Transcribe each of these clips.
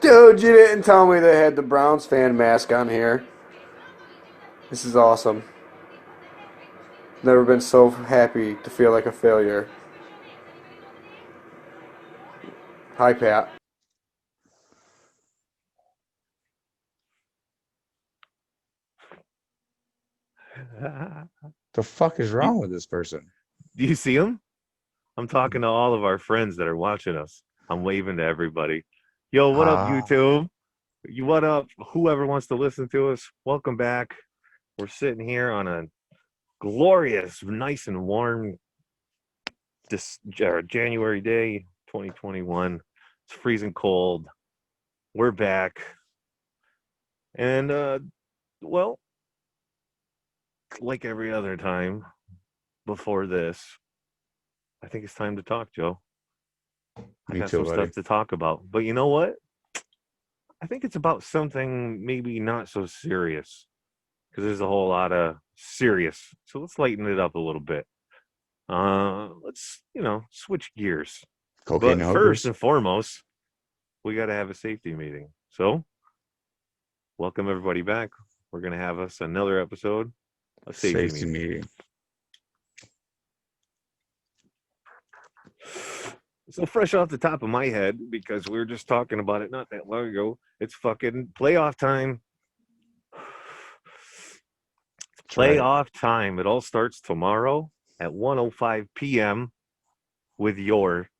Dude, you didn't tell me they had the Browns fan mask on here. This is awesome. Never been so happy to feel like a failure. Hi, Pat. The fuck is You, wrong with this person? do you see him? I'm talking to all of our friends that are watching us. I'm waving to everybody. Yo, what up, Ah, YouTube? You what up? Whoever wants to listen to us, welcome back. We're sitting here on a glorious, nice and warm January day, 2021. It's freezing cold. We're back, and well, like every other time before this, I think it's time to talk, Joe. I me got too, some buddy. stuff to talk about, but you know what? I think it's about something maybe not so serious because there's a whole lot of serious. So let's lighten it up a little bit. Let's switch gears. Cocaine But and first hookers, and foremost, we got to have a safety meeting. So welcome everybody back. We're gonna have us another episode of safety safety meeting. meeting. So fresh off the top of my head, because we were just talking about it not that long ago. It's fucking playoff time. That's right. Playoff time. It all starts tomorrow at 1:05 p.m. with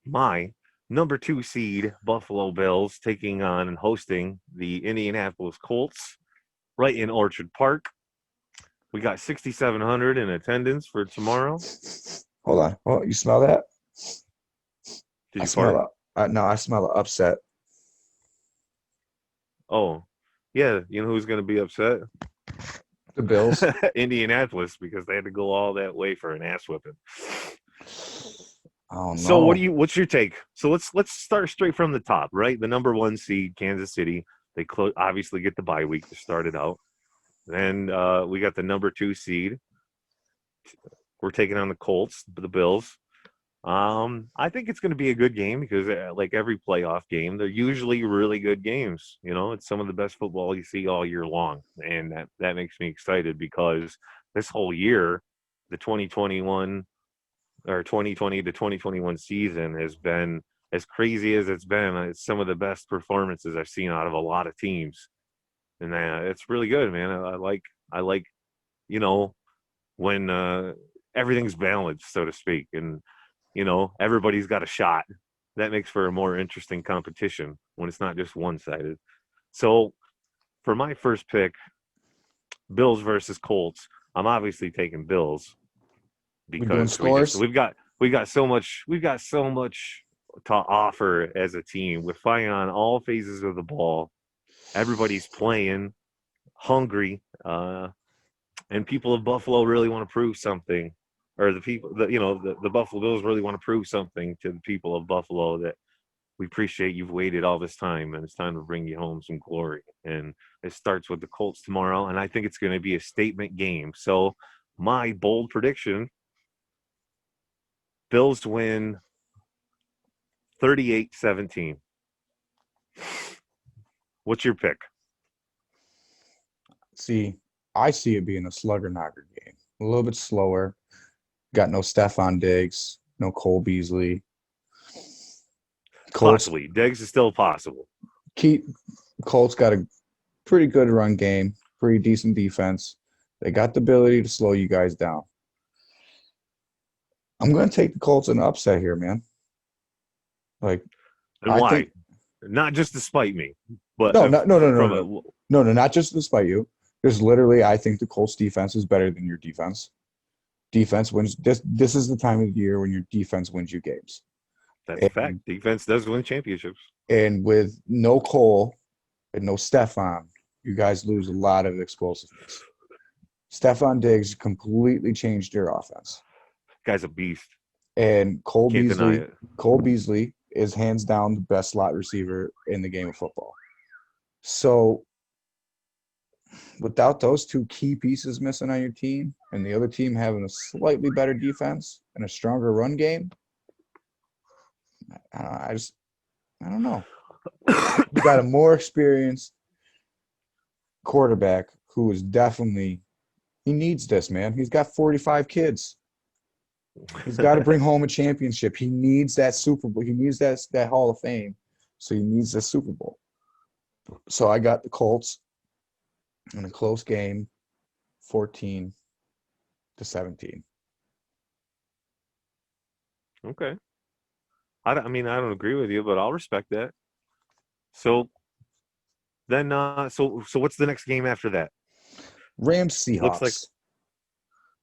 my number 2 seed Buffalo Bills taking on and hosting the Indianapolis Colts right in Orchard Park. We got 6,700 in attendance for tomorrow. Hold on. Oh, you smell that? Did I you fart? smell a. No, I smell a upset. Oh, yeah. You know who's going to be upset? The Bills. Indianapolis, because they had to go all that way for an ass whipping. Oh So no. what's your take? So let's start straight from the top, right? The number 1 seed, Kansas City. They obviously get the bye week to start it out. Then we got the number 2 seed. We're taking on the Colts, the Bills. I think it's going to be a good game because, like every playoff game, they're usually really good games. You know, it's some of the best football you see all year long, and that makes me excited because this whole year, the 2021 or 2020 to 2021 season has been as crazy as it's been. It's some of the best performances I've seen out of a lot of teams, and it's really good, man. I like you know when everything's balanced, so to speak, and everybody's got a shot. That makes for a more interesting competition when it's not just one sided. So for my first pick, Bills versus Colts, I'm obviously taking Bills We doing because scores? we got so much to offer as a team. We're fighting on all phases of the ball. Everybody's playing hungry, and people of Buffalo really want to prove something, or the Buffalo Bills really want to prove something to the people of Buffalo that we appreciate you've waited all this time, and it's time to bring you home some glory. And it starts with the Colts tomorrow, and I think it's going to be a statement game. So my bold prediction: Bills win 38-17. What's your pick? See, I see it being a slugger knocker game. A little bit slower. Got no Stephon Diggs, no Cole Beasley. Colts Possibly. Diggs is still possible. keep Colts got a pretty good run game, pretty decent defense. They got the ability to slow you guys down. I'm going to take the Colts in an upset here, man. Like And I why? think Not just to spite me, but no, no, no, no, no, from no, a no, no, not just to spite you. There's literally I think the Colts defense is better than your defense. Defense wins. This is the time of the year when your defense wins you games. that's a fact. And Defense does win championships. and with no Cole and no Stephon, you guys lose a lot of explosiveness. Stephon Diggs completely changed your offense. Guy's a beast. And Can't deny it. Cole Beasley is hands down the best slot receiver in the game of football. So without those two key pieces missing on your team and the other team having a slightly better defense and a stronger run game, I just I don't know. You got a more experienced quarterback who is definitely he needs this, man. He's got 45 kids. He's got to bring home a championship. He needs that Super Bowl. He needs that Hall of Fame. So he needs the Super Bowl. So I got the Colts in a close game, 14-17. Okay. I mean, I don't agree with you, but I'll respect that. So then, so what's the next game after that? Rams Looks like Seahawks.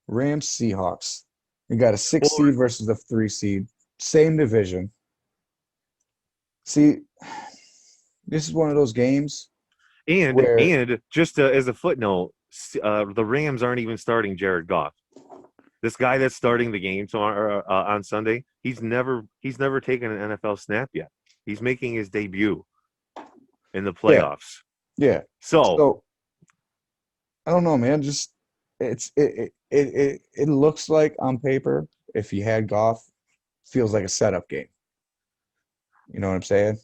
Rams Seahawks. You got a 6 well, seed versus a 3 seed. Same division. See, this is one of those games where and just as a footnote, the Rams aren't even starting Jared Goff. This guy that's starting the game on Sunday, he's never taken an NFL snap yet. He's making his debut in the yeah, playoffs. yeah. So So I don't know, man. Just it looks like on paper, if you had Goff, feels like a setup game. You know what I'm saying?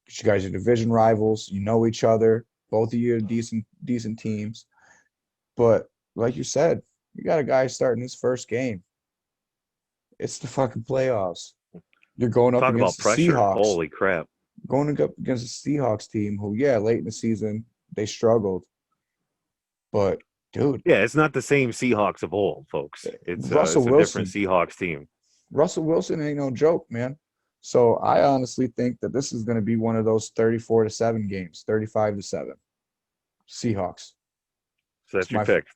'Cause you guys are division rivals. You know each other. Both of you are decent teams. But like you said, you got a guy starting his first game. It's the fucking playoffs. You're going up talk about against the pressure. Seahawks. Holy crap. Going up against the Seahawks team who, yeah, late in the season, they struggled. But dude, Yeah, it's not the same Seahawks of old, folks. Russell It's a different Wilson, Seahawks team. Russell Wilson ain't no joke, man. So I honestly think that this is going to be one of those 34-7 games, 35-7. Seahawks. So It's that's your my pick.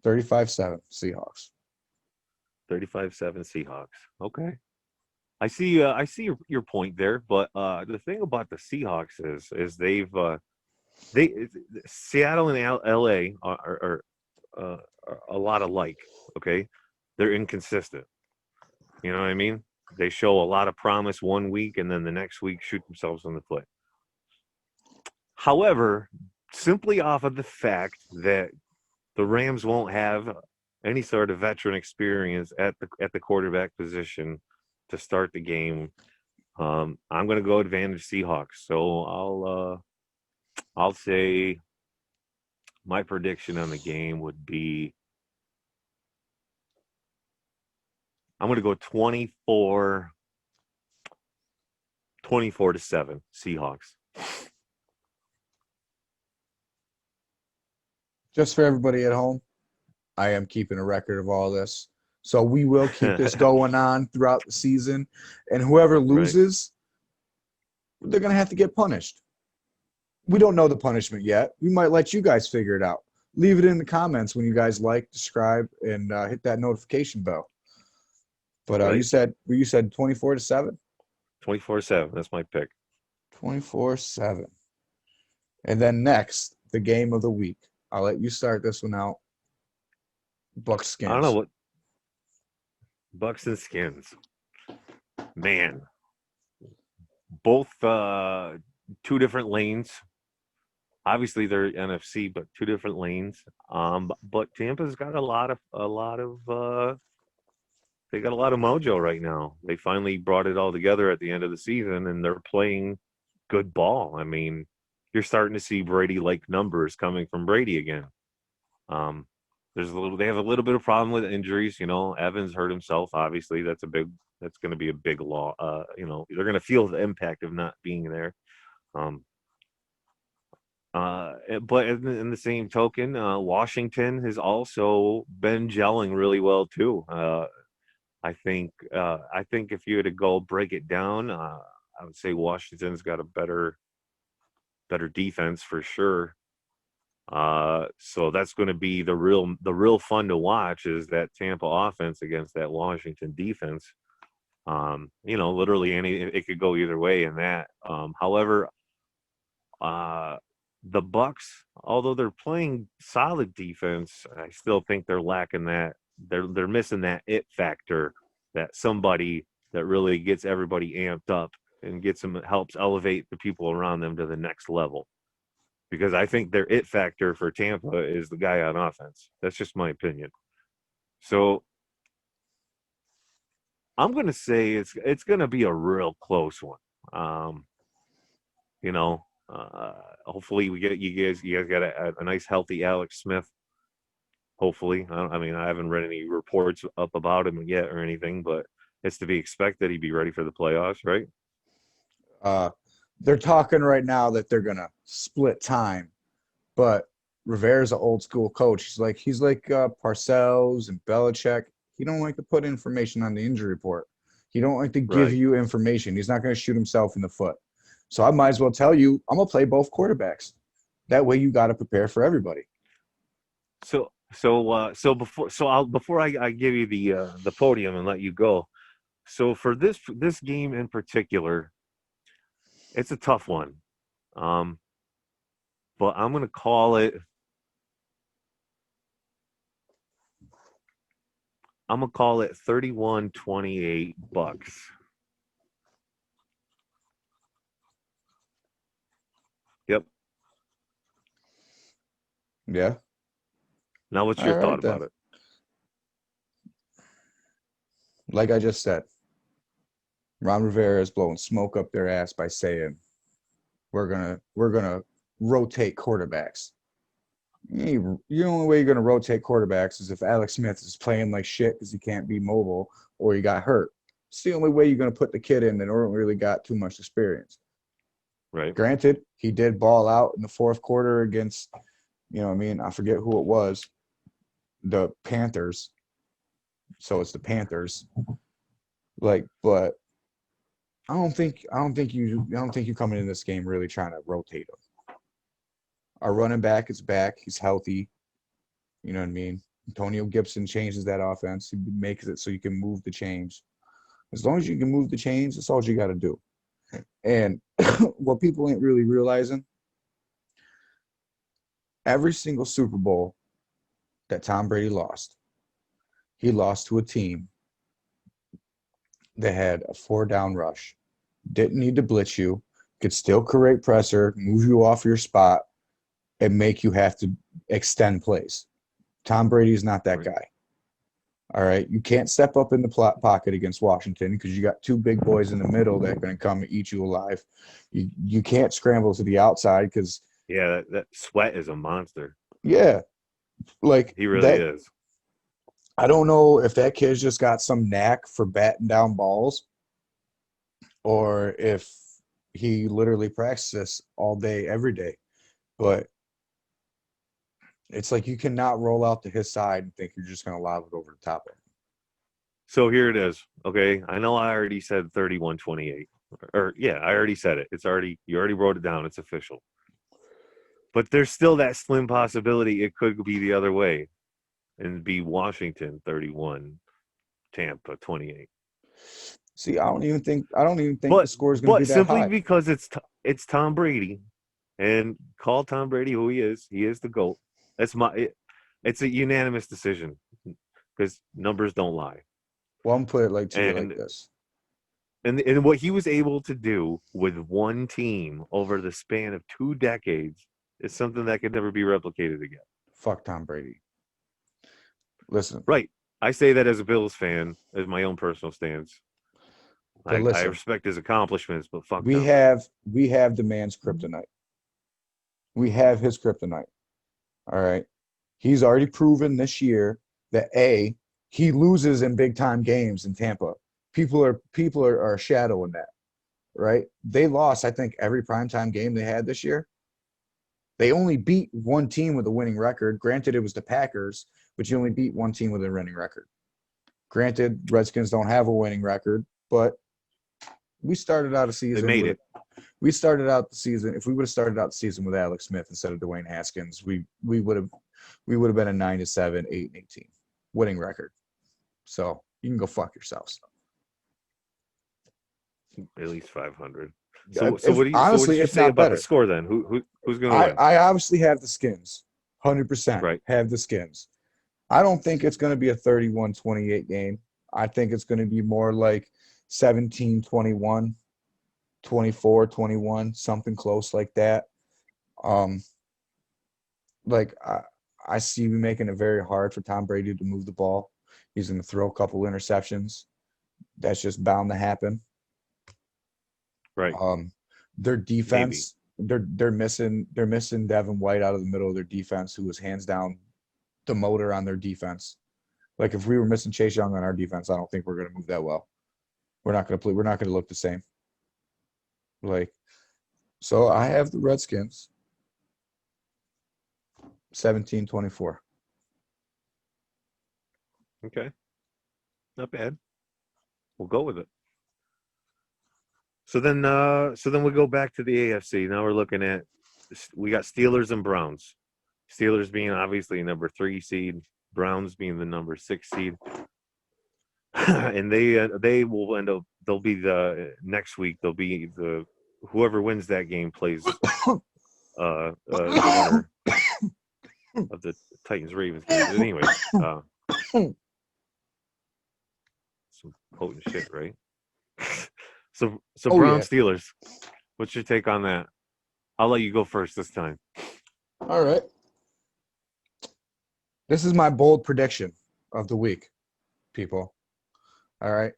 35-7 Seahawks. 35-7 Seahawks. Okay. I see your point there, but the thing about the Seahawks is they Seattle and LA are a lot alike, okay? They're inconsistent. You know what I mean? They show a lot of promise one week and then the next week shoot themselves in the foot. However, simply off of the fact that the Rams won't have any sort of veteran experience at the quarterback position to start the game, I'm going to go advantage Seahawks. So I'll say my prediction on the game would be I'm going to go 24-7 Seahawks. Just for everybody at home, I am keeping a record of all this. So we will keep this going on throughout the season. And whoever Right. loses, they're going to have to get punished. We don't know the punishment yet. We might let you guys figure it out. Leave it in the comments when you guys like, subscribe, and hit that notification bell. But Right. you said 24-7? 24-7. That's my pick. 24-7. And then next, the game of the week. I'll let you start this one out. Bucks Skins. I don't know what Bucks and Skins. Man. Both two different lanes. Obviously they're NFC, but two different lanes. But Tampa's got a lot of they got a lot of mojo right now. They finally brought it all together at the end of the season and they're playing good ball. I mean, you're starting to see Brady-like numbers coming from Brady again. They have a little bit of problem with injuries. You know, Evans hurt himself. Obviously, that's going to be a big law. You know, they're going to feel the impact of not being there. But in the same token, Washington has also been gelling really well too. I think if you had to go break it down, I would say Washington's got a better defense for sure. So that's going to be the real fun to watch is that Tampa offense against that Washington defense. You know, literally it could go either way in that. However, the Bucks, although they're playing solid defense, I still think they're lacking that. They're missing that it factor, that somebody that really gets everybody amped up and helps elevate the people around them to the next level. Because I think their it factor for Tampa is the guy on offense. That's just my opinion. So I'm going to say it's going to be a real close one. You know, hopefully we get you guys got a nice healthy Alex Smith. Hopefully, I mean I haven't read any reports up about him yet or anything, but it's to be expected he'd be ready for the playoffs, right? Uh, they're talking right now that they're gonna split time, but Rivera's an old school coach. He's like Parcells and Belichick. He don't like to put information on the injury report. He don't like to give Right. you information. He's not going to shoot himself in the foot. So I might as well tell you, I'm gonna play both quarterbacks. That way you got to prepare for everybody. Before I give you the podium and let you go. So for this game in particular, it's a tough one. Um, but I'm gonna call it. I'm gonna call it 31-28 Bucks. Yep. Yeah. Now, what's All your thought right then. about it? Like I just said, Ron Rivera is blowing smoke up their ass by saying we're gonna rotate quarterbacks. The only way you're gonna rotate quarterbacks is if Alex Smith is playing like shit because he can't be mobile or he got hurt. It's the only way you're gonna put the kid in that don't really got too much experience. Right. Granted, he did ball out in the fourth quarter against, I forget who it was, the Panthers. So it's the Panthers. But I don't think you coming in this game really trying to rotate him. Our running back is back. He's healthy. You know what I mean? Antonio Gibson changes that offense. He makes it so you can move the chains. As long as you can move the chains, that's all you got to do. And what people ain't really realizing, every single Super Bowl that Tom Brady lost, he lost to a team that had a 4-down rush, didn't need to blitz you, could still create pressure, move you off your spot, and make you have to extend plays. Tom Brady is not that Right. guy. All right. You can't step up in the pocket against Washington because you got two big boys in the middle that are going to come and eat you alive. You can't scramble to the outside because, Yeah, that Sweat is a monster. yeah, like He really that. is. I don't know if that kid's just got some knack for batting down balls or if he literally practices all day, every day. But it's like you cannot roll out to his side and think you're just going to lob it over the top of him. So here it is. Okay. I know I already said 31-28. Or yeah, I already said it. You already wrote it down. It's official. But there's still that slim possibility it could be the other way and be Washington 31, Tampa 28. See, I don't even think the But score is going to be but that simply high. because it's Tom Brady, and call Tom Brady who he is. He is the GOAT. It's a unanimous decision because numbers don't lie. Well, I'm gonna put it to you like And this. and what he was able to do with one team over the span of 2 decades is something that could never be replicated again. Fuck Tom Brady. Listen, Right. I say that as a Bills fan, as my own personal stance. but I listen, respect his accomplishments, but fuck we Tom Brady. have the man's kryptonite. We have his kryptonite. All right. He's already proven this year that he loses in big time games in Tampa. People are shadowing that, right? They lost, I think, every primetime game they had this year. They only beat one team with a winning record. Granted, it was the Packers, but you only beat one team with a winning record. Granted, Redskins don't have a winning record, but we started out a They season made with it. we started out the season. If we would have started out the season with Alex Smith instead of Dwayne Haskins, we would have been a 9-7, 8-18 winning record. So you can go fuck yourselves. At least 500. So If what did honestly, you if say not about the better, score then? Who's going to I win? I obviously have the skins, 100% Right. have the skins. I don't think it's going to be a 31-28 game. I think it's going to be more like 17-21, 24-21, something close like that. Um, like I see we making it very hard for Tom Brady to move the ball. He's going to throw a couple interceptions. That's just bound to happen. Right. Their defense, they're missing Devin White out of the middle of their defense, who was hands down the motor on their defense. Like if we were missing Chase Young on our defense, I don't think we're going to move that well. We're not going to play. We're not going to look the same. Like, so I have the Redskins 17-24. Okay. Not bad. We'll go with it. So then we go back to the AFC. Now we're looking at, we got Steelers and Browns. Steelers being obviously number 3 seed, Browns being the number 6 seed. And they will end up, they'll be the next week, they'll be the whoever wins that game plays the winner of the Titans Ravens game. Anyway, some potent shit, right? So Brown Steelers. What's your take on that? I'll let you go first this time. All right. This is my bold prediction of the week, people. All right.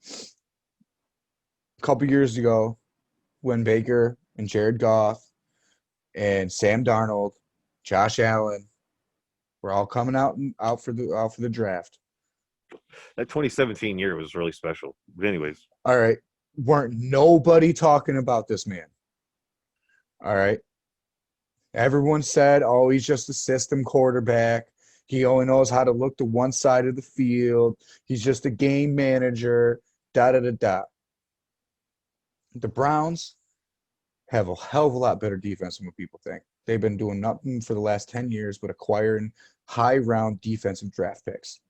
A couple years ago, when Baker and Jared Goff and Sam Darnold, Josh Allen were all coming out for the draft. That 2017 year was really special. But anyways. All right. Weren't nobody talking about this man. All right. Everyone said, oh, he's just a system quarterback. He only knows how to look to one side of the field. He's just a game manager, da-da-da-da. The Browns have a hell of a lot better defense than what people think. They've been doing nothing for the last 10 years but acquiring high-round defensive draft picks.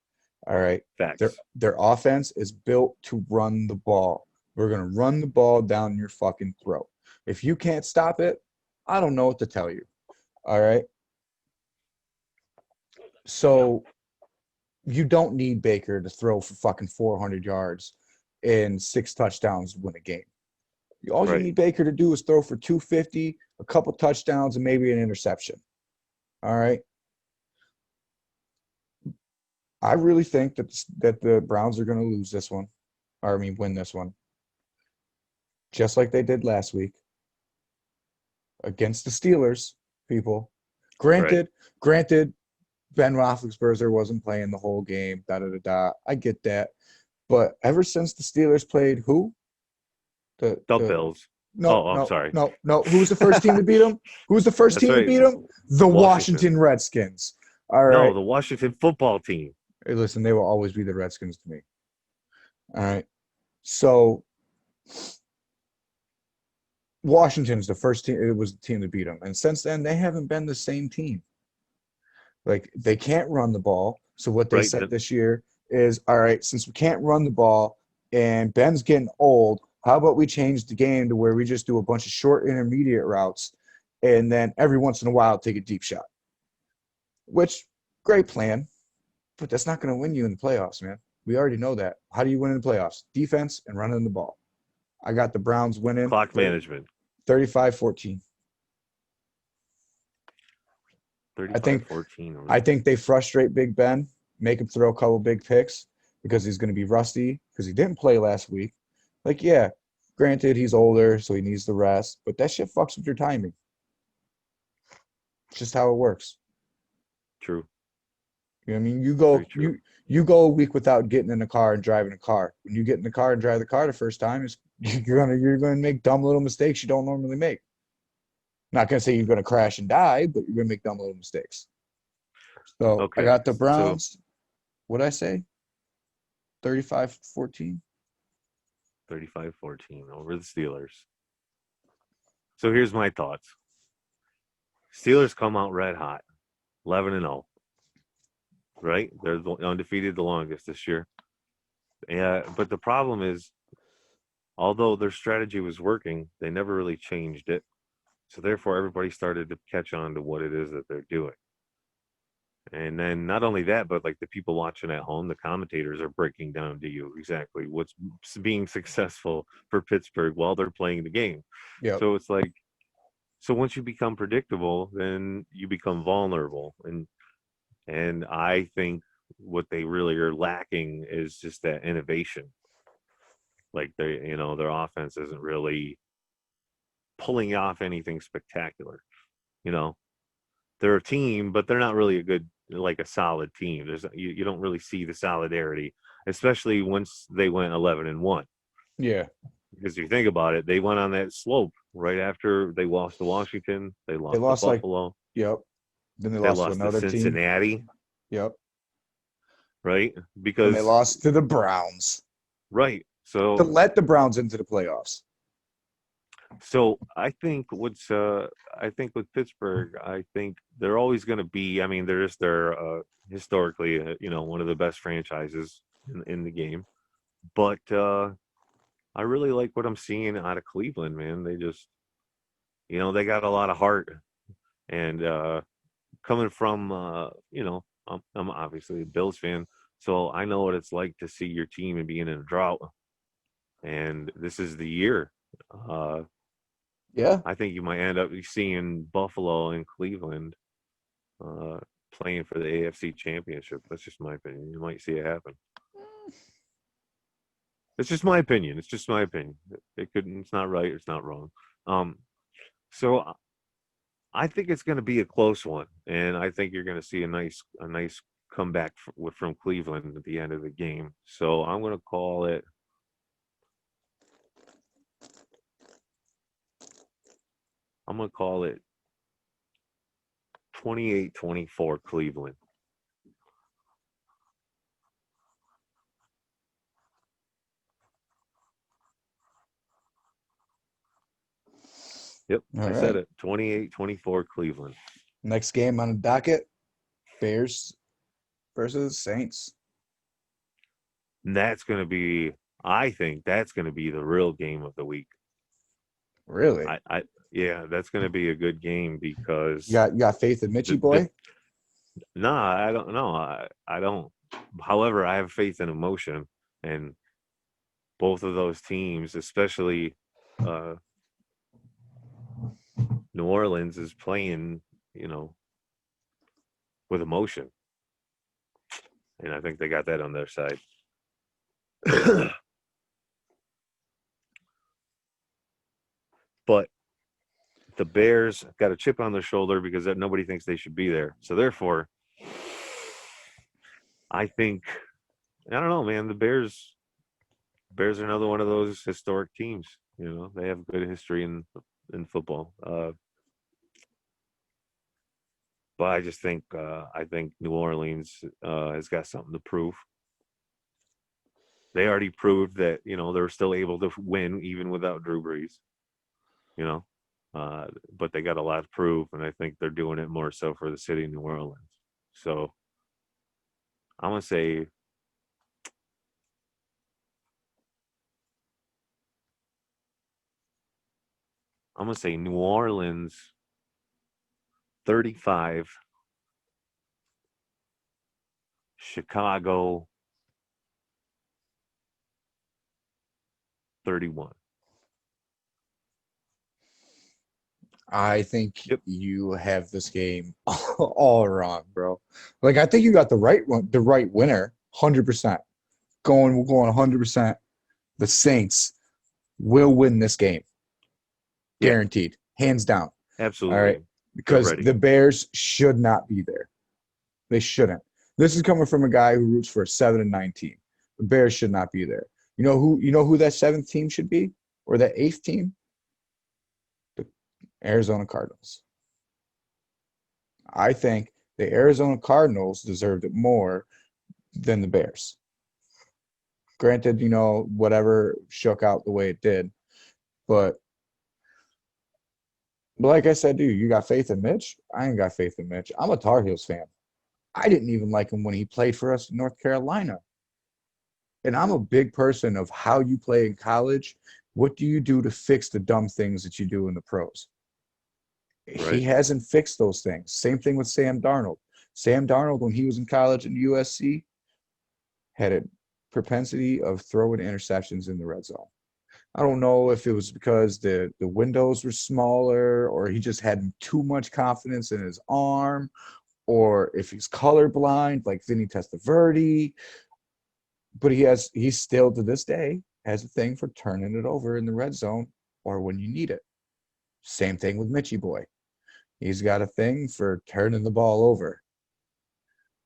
All right. Facts. Their offense is built to run the ball. We're going to run the ball down your fucking throat. If you can't stop it, I don't know what to tell you. All right? So you don't need Baker to throw for fucking 400 yards and 6 touchdowns to win a game. All you need Baker to do is throw for 250, a couple touchdowns, and maybe an interception. All right? I really think that the Browns are going to lose this one. Or, I mean, win this one. Just like they did last week against the Steelers, people. Granted, Ben Roethlisberger wasn't playing the whole game, da-da-da-da. I get that. But ever since the Steelers played who? The Bills. No, sorry. No. Who was the first team to beat them? Who was the first team to beat them? The Washington Redskins. All right. No, the Washington football team. Hey, listen, they will always be the Redskins to me. All right. So Washington's the first team. It was the team to beat them. And since then, they haven't been the same team. Like, they can't run the ball. So what they said this year is, all right, since we can't run the ball and Ben's getting old, how about we change the game to where we just do a bunch of short intermediate routes and then every once in a while take a deep shot? Which, great plan, but that's not going to win you in the playoffs, man. We already know that. How do you win in the playoffs? Defense and running the ball. I got the Browns winning. Clock management. 35-14. 35-14. I think they frustrate Big Ben, make him throw a couple big picks because he's going to be rusty because he didn't play last week. Like, yeah, granted, he's older, so he needs the rest, but that shit fucks with your timing. It's just how it works. True. You know what I mean? You go a week without getting in a car and driving a car. When you get in the car and drive the car the first time, you're gonna make dumb little mistakes you don't normally make. Not gonna say you're gonna crash and die, but you're gonna make dumb little mistakes. So I got the Browns. What'd I say? 35-14. 35-14 over the Steelers. So here's my thoughts. Steelers come out red hot, 11-0. Right? They're undefeated the longest this year. Yeah, but the problem is, although their strategy was working, they never really changed it. So therefore, everybody started to catch on to what it is that they're doing. And then not only that, but like the people watching at home, the commentators are breaking down to you exactly what's being successful for Pittsburgh while they're playing the game. Yep. So it's like, so once you become predictable, then you become vulnerable. And I think what they really are lacking is just that innovation. Like their offense isn't really pulling off anything spectacular. You know, they're a team, but they're not really a solid team. You don't really see the solidarity, especially once they went 11-1. Yeah. Because if you think about it, they went on that slope right after they lost to Washington. They They lost to lost Buffalo. yep. Then they They lost to lost to another team. Cincinnati, Yep. right? And they Because lost to the Browns right. to let the Browns into the playoffs. So I think with Pittsburgh, I think they're always going to be. I mean, they're historically, one of the best franchises in the game. But I really like what I'm seeing out of Cleveland, man. They just, they got a lot of heart, and coming from, I'm obviously a Bills fan, so I know what it's like to see your team and being in a drought. And this is the year. Yeah. I think you might end up seeing Buffalo and Cleveland playing for the AFC Championship. That's just my opinion. You might see it happen. It's just my opinion. It's just my opinion. It's not right. It's not wrong. So I think it's going to be a close one, and I think you're going to see a nice comeback from Cleveland at the end of the game. So I'm going to call it. I'm going to call it 28-24 Cleveland. Yep, I said it. 28-24 Cleveland. Next game on the docket, Bears versus Saints. And I think that's going to be the real game of the week. Really? Yeah, that's going to be a good game because you got faith in Mitchie boy? No, I don't know. I don't. However, I have faith in emotion, and both of those teams, especially New Orleans, is playing, with emotion, and I think they got that on their side. But the Bears got a chip on their shoulder because nobody thinks they should be there. So therefore, I think, I don't know, man. The Bears are another one of those historic teams. They have good history in football. But I just think New Orleans has got something to prove. They already proved that they're still able to win even without Drew Brees. But they got a lot to prove, and I think they're doing it more so for the city of New Orleans. So I'm gonna say New Orleans 35, Chicago 31. I think you have this game all wrong, bro. Like, I think you got the right one, the right winner, 100%. We're going 100%. The Saints will win this game. Guaranteed. Hands down. Absolutely. All right. Because the Bears should not be there. They shouldn't. This is coming from a guy who roots for a 7-9 team. The Bears should not be there. You know who that 7th team should be? Or that 8th team? The Arizona Cardinals. I think the Arizona Cardinals deserved it more than the Bears. Granted, whatever shook out the way it did. But like I said, dude, you got faith in Mitch? I ain't got faith in Mitch. I'm a Tar Heels fan. I didn't even like him when he played for us in North Carolina. And I'm a big person of how you play in college. What do you do to fix the dumb things that you do in the pros? Right. He hasn't fixed those things. Same thing with Sam Darnold. Sam Darnold, when he was in college in USC, had a propensity of throwing interceptions in the red zone. I don't know if it was because the windows were smaller or he just had too much confidence in his arm or if he's colorblind like Vinny Testaverde. But he still to this day has a thing for turning it over in the red zone or when you need it. Same thing with Mitchie Boy. He's got a thing for turning the ball over.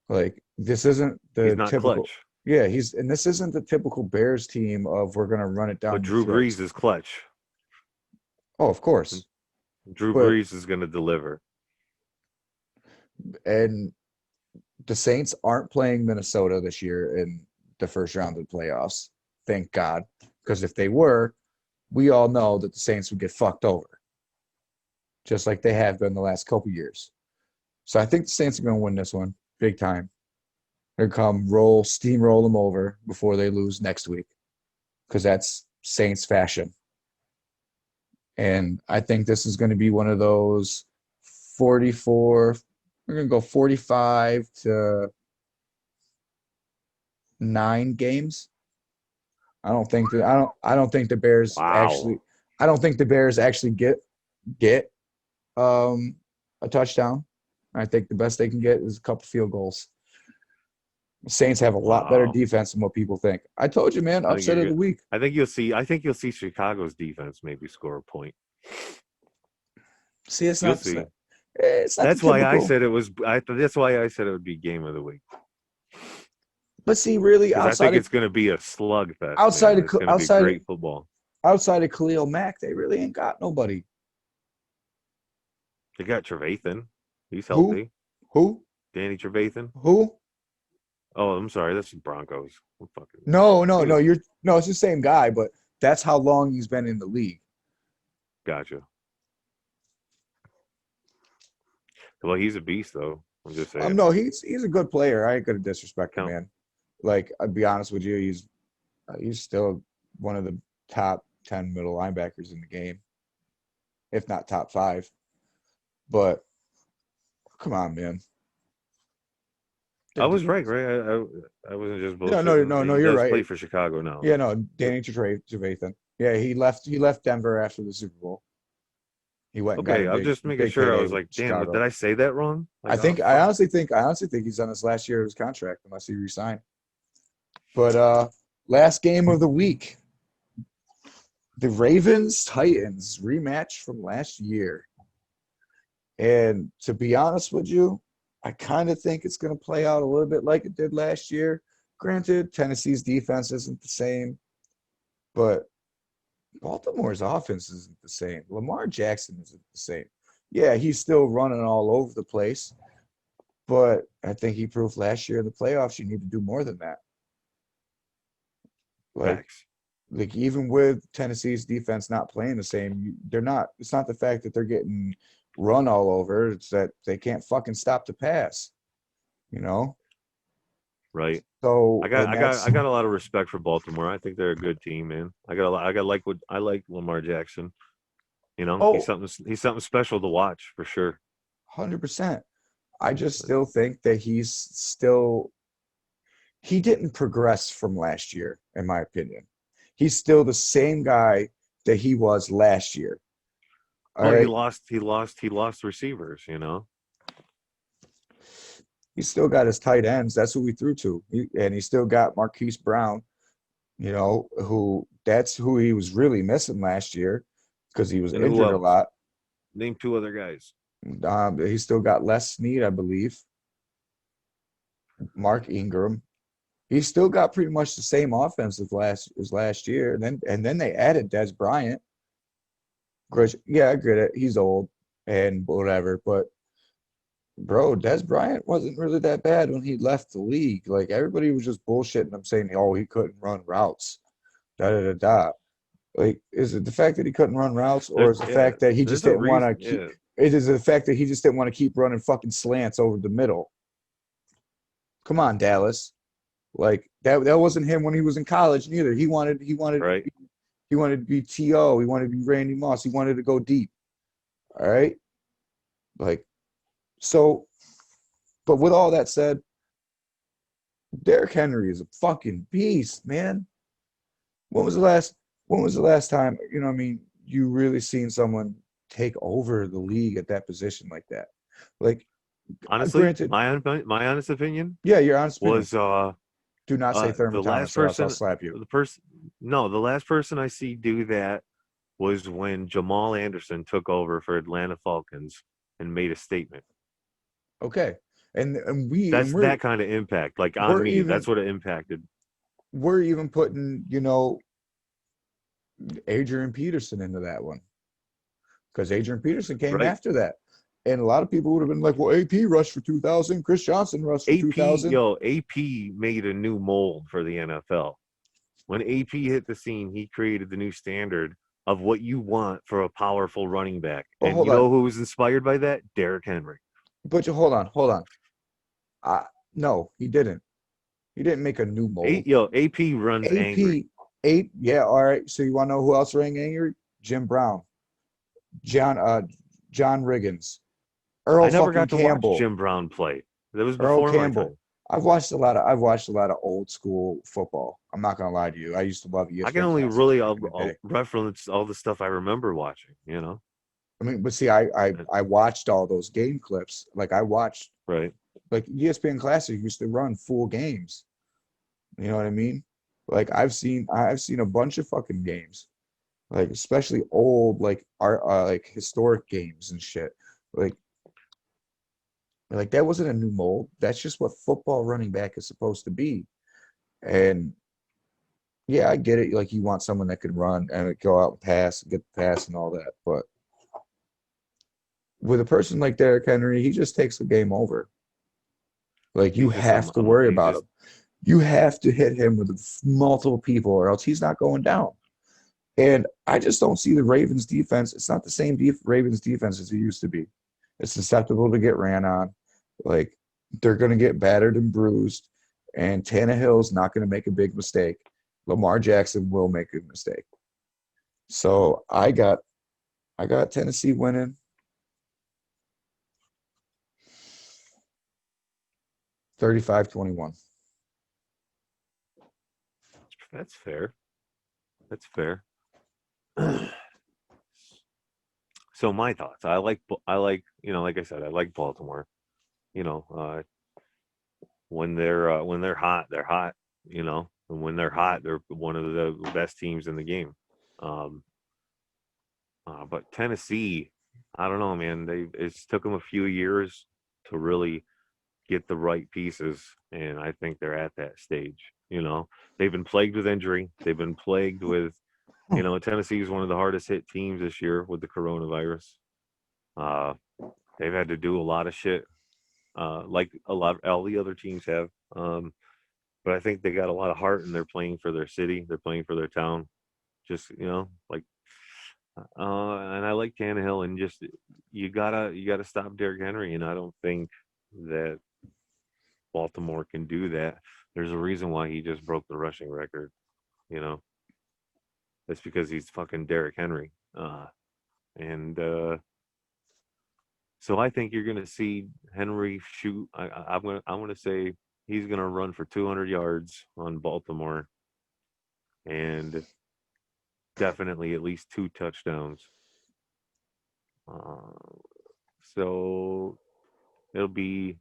Like this isn't He's the not typical. clutch. Yeah, and this isn't the typical Bears team of we're gonna run it down But your Drew throats. Brees is clutch. Oh, of course. Drew But Brees is going to deliver. and the Saints aren't playing Minnesota this year in the first round of the playoffs. Thank God. Because if they were, we all know that the Saints would get fucked over, just like they have been the last couple years. So I think the Saints are going to win this one big time. They're going to steamroll them over before they lose next week, because that's Saints fashion. And I think this is going to be one of those 44. We're going to go 45 to 9 games. I don't think the Bears Wow. actually get a touchdown. I think the best they can get is a couple field goals. The Saints have a lot better Wow. defense than what people think. I told you, man, I think upset you're of the good. week. I think you'll see Chicago's defense maybe score a point. See, it's You'll not see. it's not the That's why I typical. said it was. That's why I said it would be game of the week, But see, really, because I think it's going to be a slugfest, outside man. of It's going to be outside of great football. outside of Khalil Mack, they really ain't got nobody. They got Trevathan. He's Who? healthy. Who? Danny Trevathan. Who? Oh, I'm sorry. That's the Broncos. I'm fucking. No, no, He no. was- It's the same guy, but that's how long he's been in the league. Gotcha. Well, he's a beast, though. I'm just saying. No, he's a good player. I ain't gonna disrespect him, Count. man. Like, I'd be honest with you, he's still one of the top 10 middle linebackers in the game, if not top 5. But come on, man. I was right? I wasn't just No, bullshitting. no, He you're does right. play for Chicago now. Yeah, no, Danny Trevathan. Yeah, he left Denver after the Super Bowl. He went and got Okay, a I'm big just making big sure. I payday was with like, damn, Chicago. did I say that wrong? Like, I fuck. honestly think he's on his last year of his contract unless he resigned. But last game of the week, the Ravens Titans rematch from last year. And to be honest with you, I kind of think it's going to play out a little bit like it did last year. Granted, Tennessee's defense isn't the same, but Baltimore's offense isn't the same. Lamar Jackson isn't the same. Yeah, he's still running all over the place, but I think he proved last year in the playoffs you need to do more than that. Facts. Like even with Tennessee's defense not playing the same, they're not. It's not the fact that they're getting run all over. It's that they can't fucking stop the pass. You know. Right. So I got a lot of respect for Baltimore. I think they're a good team, man. I like Lamar Jackson. You know, he's something special to watch for sure. 100%. I just still think that he didn't progress from last year, in my opinion. He's still the same guy that he was last year. All Well, right. he lost receivers, you know. He's still got his tight ends. That's who we threw to. And he still got Marquise Brown, that's who he was really missing last year because he was And who injured a else? lot. Name 2 other guys. He still got Les Snead, I believe. Mark Ingram. He still got pretty much the same offense as last year. And then they added Des Bryant. Yeah, I get it. He's old and whatever, but bro, Des Bryant wasn't really that bad when he left the league. Like everybody was just bullshitting him saying, "Oh, he couldn't run routes." Da da da da. Like, is it the fact that he couldn't run routes, or is the fact that he just there's a didn't want to reason. keep? Yeah. It is the fact that he just didn't want to keep running fucking slants over the middle. Come on, Dallas. Like that wasn't him when he was in college neither. He wanted Right. he wanted to be T.O. He wanted to be Randy Moss. He wanted to go deep. All right. Like, so, but with all that said, Derrick Henry is a fucking beast, man. When was the last time, what I mean, you really seen someone take over the league at that position like that? Like, Honestly, granted, my honest opinion yeah, your honest opinion. was Do not say Thurman the last Thomas or else I'll person slap you. the last person I see do that was when Jamal Anderson took over for Atlanta Falcons and made a statement. Okay. And That's that kind of impact, like on we're me. That's even what it impacted. we're even putting, Adrian Peterson into that one. Because Adrian Peterson came Right. after that. And a lot of people would have been like, well, AP rushed for 2,000. Chris Johnson rushed for 2,000. AP made a new mold for the NFL. When AP hit the scene, he created the new standard of what you want for a powerful running back. Well, And hold you on. know who was inspired by that? Derrick Henry. But hold on. No, he didn't. He didn't make a new mold. AP runs angry. Yeah, all right. So you want to know who else ran angry? Jim Brown, John Riggins, I Earl never fucking got to watch Campbell. Jim Brown play. That was Earl before my Campbell. time. I've watched a lot of old school football. I'm not gonna lie to you. I used to love ESPN I can only Classic really back in the day. reference all the stuff I remember watching, I mean, but see, I watched all those game clips. Like I watched, Right. like ESPN Classic used to run full games. You know what I mean? Like I've seen a bunch of fucking games, like especially old like art like historic games and shit. Like that wasn't a new mold. That's just what football running back is supposed to be. And yeah, I get it. Like you want someone that can run and go out and pass, get the pass and all that. But with a person like Derrick Henry, he just takes the game over. Like you He's just have to worry about him. You have to hit him with multiple people, or else he's not going down. And I just don't see the Ravens defense. It's not the same Ravens defense as it used to be. It's susceptible to get ran on. Like they're going to get battered and bruised. And Tannehill's not going to make a big mistake. Lamar Jackson will make a mistake. So I got Tennessee winning 35-21. That's fair. That's fair. So my thoughts. I like like I said, I like Baltimore. When they're hot, they're hot. And when they're hot, they're one of the best teams in the game. But Tennessee, I don't know, man. It's took them a few years to really get the right pieces, and I think they're at that stage. They've been plagued with injury. They've been plagued with, Tennessee is one of the hardest hit teams this year with the coronavirus. They've had to do a lot of shit, like all the other teams have. But I think they got a lot of heart, and they're playing for their city. They're playing for their town. Just like, and I like Tannehill, and just you gotta stop Derrick Henry, and I don't think that Baltimore can do that. There's a reason why he just broke the rushing record. That's because he's fucking Derrick Henry. And so I think you're going to see Henry shoot. I'm going to say he's going to run for 200 yards on Baltimore, and definitely at least 2 touchdowns. So it'll be,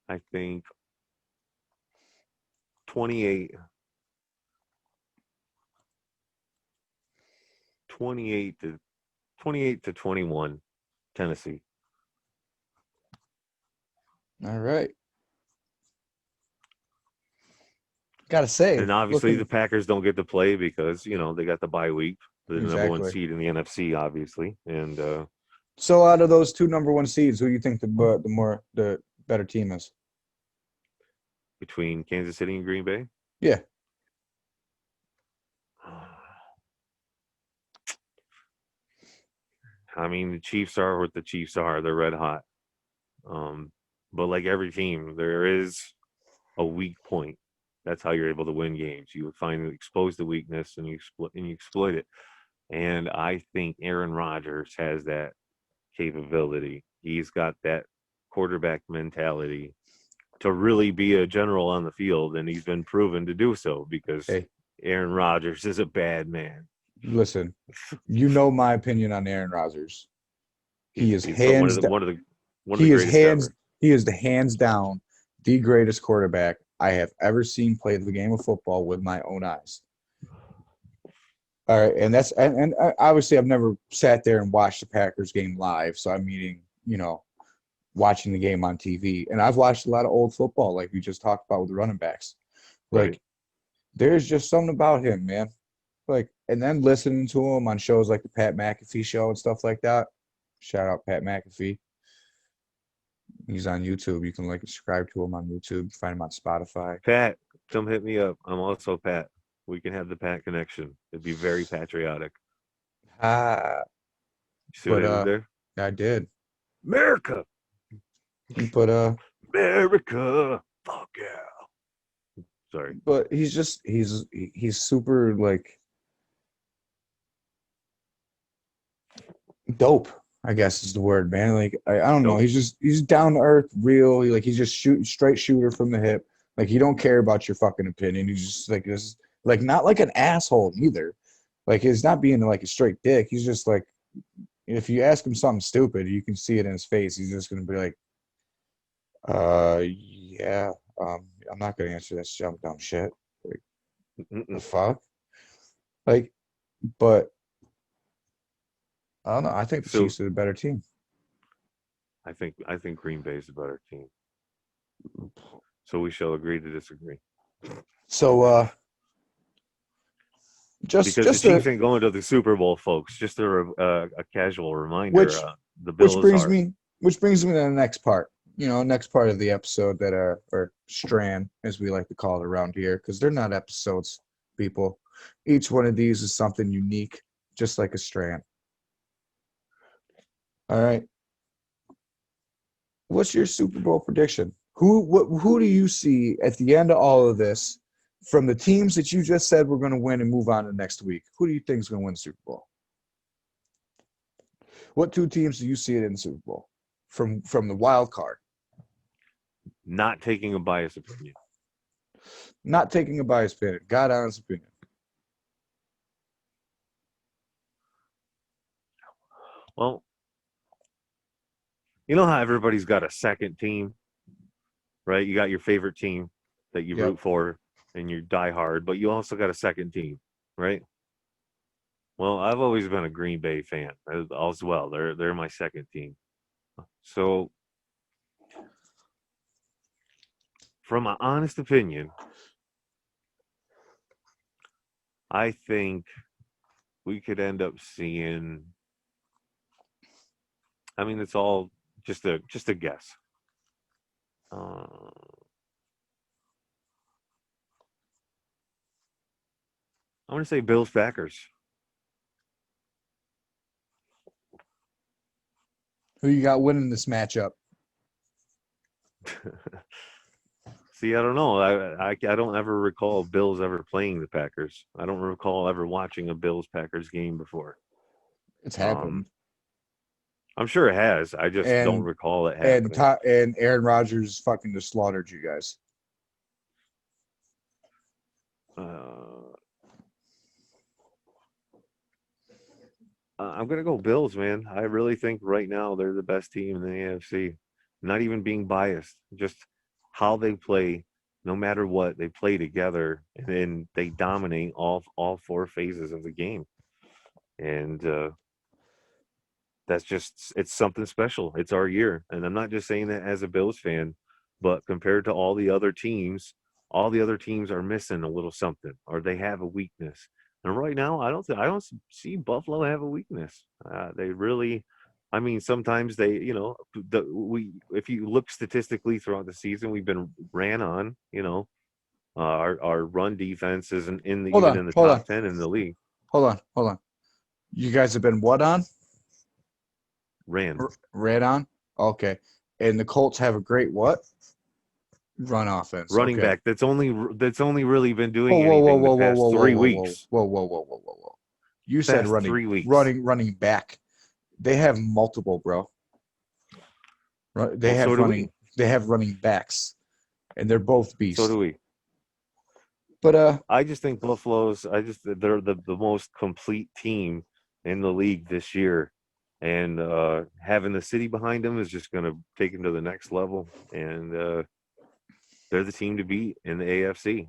I think, 28 to 21 Tennessee. All right. Gotta say, and obviously the Packers don't get to play because they got the bye week, the number 1 seed in the NFC, obviously. And so out of those 2 number 1 seeds, who do you think the better team is? Between Kansas City and Green Bay? Yeah. I mean, the Chiefs are what the Chiefs are. They're red hot. But like every team, there is a weak point. That's how you're able to win games. You expose the weakness and you exploit it. And I think Aaron Rodgers has that capability. He's got that quarterback mentality to really be a general on the field, and he's been proven to do so because Aaron Rodgers is a bad man. Listen, my opinion on Aaron Rodgers. He is one of the greatest ever. He is the hands down the greatest quarterback I have ever seen play the game of football with my own eyes. All right, and obviously I've never sat there and watched the Packers game live, so I'm meaning, watching the game on TV. And I've watched a lot of old football, like we just talked about with the running backs. Right. Like, there's just something about him, man. Like, and then listening to him on shows like the Pat McAfee show and stuff like that. Shout out Pat McAfee. He's on YouTube. You can like subscribe to him on YouTube. Find him on Spotify. Pat, come hit me up. I'm also Pat. We can have the Pat connection. It'd be very patriotic. Ah, You see what but I did there? I did. America. But America. Fuck yeah. Sorry. but he's super like dope, I guess is the word, man. Like I don't know. Dope. He's down to earth, real. He's just straight shooter from the hip. Like he don't care about your fucking opinion. He's just like this, like not like an asshole either. Like he's not being like a straight dick. He's just like, if you ask him something stupid, you can see it in his face. He's just gonna be like, yeah, I'm not gonna answer that dumb shit. Like the Mm-mm. fuck, like, but I don't know. I think the So Chiefs are a better team. I think Green Bay is a better team. So we shall agree to disagree. So Because the just Chiefs ain't going to the Super Bowl, folks. Just a casual reminder. which The which Bills brings are. me to the next part. Next part of the episode that are or strand, as we like to call it around here, because they're not episodes, people. Each one of these is something unique, just like a strand. All right. What's your Super Bowl prediction? Who do you see at the end of all of this from the teams that you just said we're going to win and move on to next week? Who do you think is going to win the Super Bowl? What two teams do you see it in the Super Bowl from the wild card? Not taking a biased opinion. Not taking a biased opinion, God honest opinion. Well, you know how everybody's got a second team, right? You got your favorite team that you Yep. root for and you die hard, but you also got a second team, right? Well, I've always been a Green Bay fan as well. They're my second team. So, from my honest opinion, I think we could end up seeing. I mean, it's all just a guess. I'm going to say Bills Packers. Who you got winning this matchup? See, I don't know. I don't ever recall Bills ever playing the Packers. I don't recall ever watching a Bills Packers game before. It's happened. I'm sure it has. I just don't And recall it happening. and Aaron Rodgers fucking just slaughtered you guys. I'm gonna go Bills, man. I really think right now they're the best team in the AFC. Not even being biased, just how they play. No matter what, they play together, and then they dominate all four phases of the game. And it's something special. It's our year, and I'm not just saying that as a Bills fan, but compared to all the other teams are missing a little something, or they have a weakness. And right now, I don't see Buffalo have a weakness. They really, I mean, sometimes they, if you look statistically throughout the season, we've been ran on. Our run defense isn't in the even in the top 10 in the league. Hold on. You guys have been what on? Ran on? Okay. And the Colts have a great what? Run offense. Running okay. back that's only really been doing anything the past 3 weeks. Whoa. You said Past running 3 weeks. running back. They have multiple, bro. They have running backs, and they're both beasts. So do we. But I just think they're the most complete team in the league this year, and having the city behind them is just going to take them to the next level. And they're the team to beat in the AFC.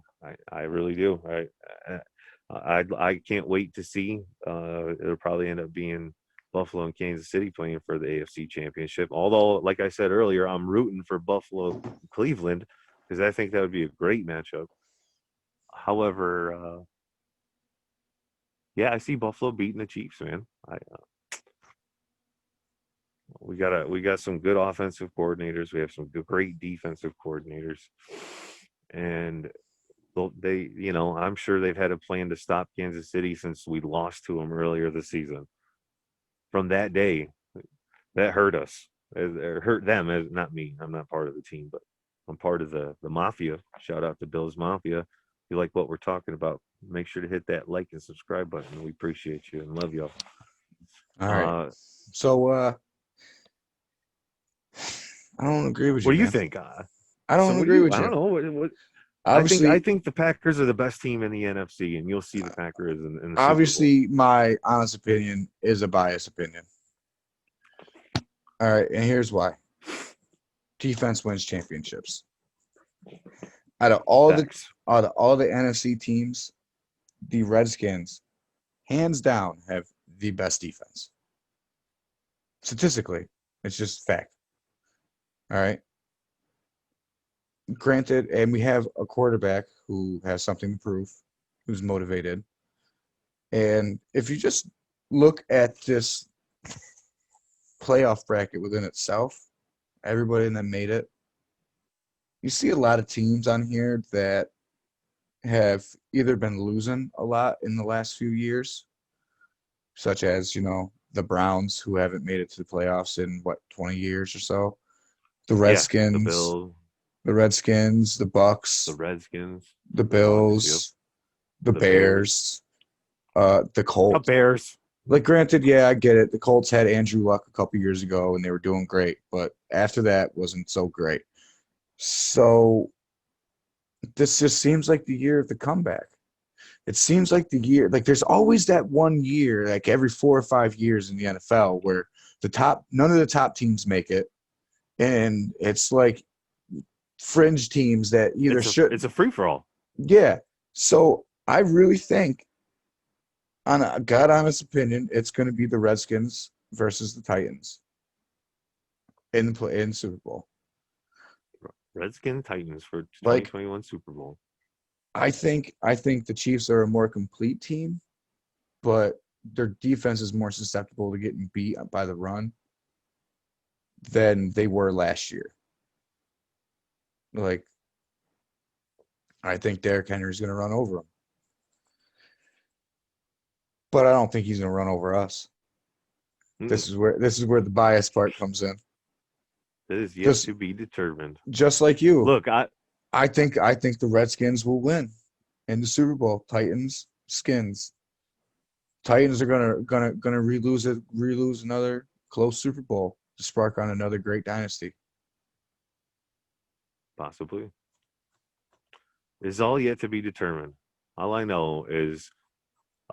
I really do. I can't wait to see. It'll probably end up being Buffalo and Kansas City playing for the AFC Championship. Although, like I said earlier, I'm rooting for Buffalo Cleveland because I think that would be a great matchup. However, yeah, I see Buffalo beating the Chiefs, man. We got some good offensive coordinators. We have some great defensive coordinators, and they, I'm sure they've had a plan to stop Kansas City since we lost to them earlier this season. From that day, that hurt us. It hurt them, as not me. I'm not part of the team, but I'm part of the mafia. Shout out to Bill's Mafia. If you like what we're talking about, make sure to hit that like and subscribe button. We appreciate you and love y'all. All right. So I don't agree with you, What do you man. think? I don't agree with I don't you. know. What Obviously, I think the Packers are the best team in the NFC, and you'll see the Packers in the Super Bowl. obviously, my honest opinion is a biased opinion. All right, and here's why. Defense wins championships. Out of all the NFC teams, the Redskins, hands down, have the best defense. Statistically, it's just fact. All right. Granted, and we have a quarterback who has something to prove, who's motivated. And if you just look at this playoff bracket within itself, everybody that made it, you see a lot of teams on here that have either been losing a lot in the last few years, such as, the Browns, who haven't made it to the playoffs in 20 years or so. The Redskins, the Bills, the Redskins, the Bucks, the Redskins, the Bills, Bucks, the Bears, the Colts. the Bears. Like, granted, yeah, I get it. The Colts had Andrew Luck a couple years ago, and they were doing great, but after that, wasn't so great. So this just seems like the year of the comeback. It seems like the year, like there's always that one year, like every 4 or 5 years in the NFL, where none of the top teams make it, and it's like fringe teams that either it's a free for all. Yeah. So I really think, on a God honest opinion, it's going to be the Redskins versus the Titans in the Super Bowl. Redskins Titans for 2021 Super Bowl. I think the Chiefs are a more complete team, but their defense is more susceptible to getting beat by the run than they were last year. Like, I think Derrick Henry's going to run over them. But I don't think he's going to run over us. This is where the bias part comes in. It is yet to be determined. Just like you. Look, I think the Redskins will win in the Super Bowl. Titans, Skins. Titans are gonna relose another close Super Bowl to spark on another great dynasty. Possibly. It's all yet to be determined. All I know is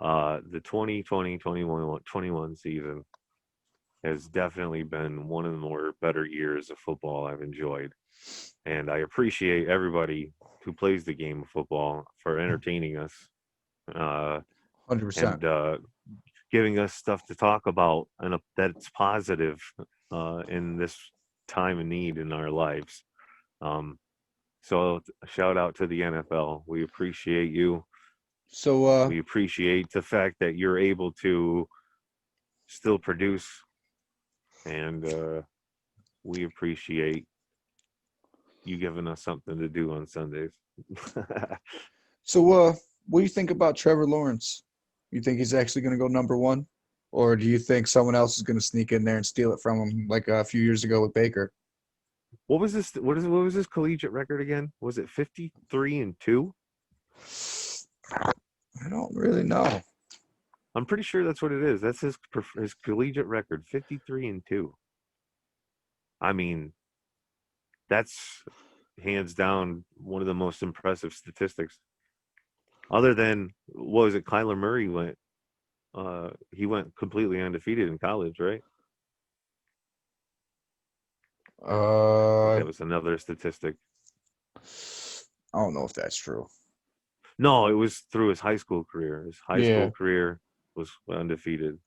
the 2020-21 season has definitely been one of the more better years of football I've enjoyed. And I appreciate everybody who plays the game of football for entertaining us. 100%. And giving us stuff to talk about and that's positive in this time of need in our lives. So shout out to the NFL. We appreciate you. So we appreciate the fact that you're able to still produce, and we appreciate you giving us something to do on Sundays. So what do you think about Trevor Lawrence? You think he's actually going to go number one? Or do you think someone else is going to sneak in there and steal it from him like a few years ago with Baker? What was this? What was his collegiate record again? Was it 53-2? I don't really know. I'm pretty sure that's what it is. That's his collegiate record, 53-2. I mean, that's hands down one of the most impressive statistics. Other than, what was it? Kyler Murray he went completely undefeated in college, right? That was another statistic. I don't know if that's true. No, it was through his high school career. His high school Yeah. career was undefeated.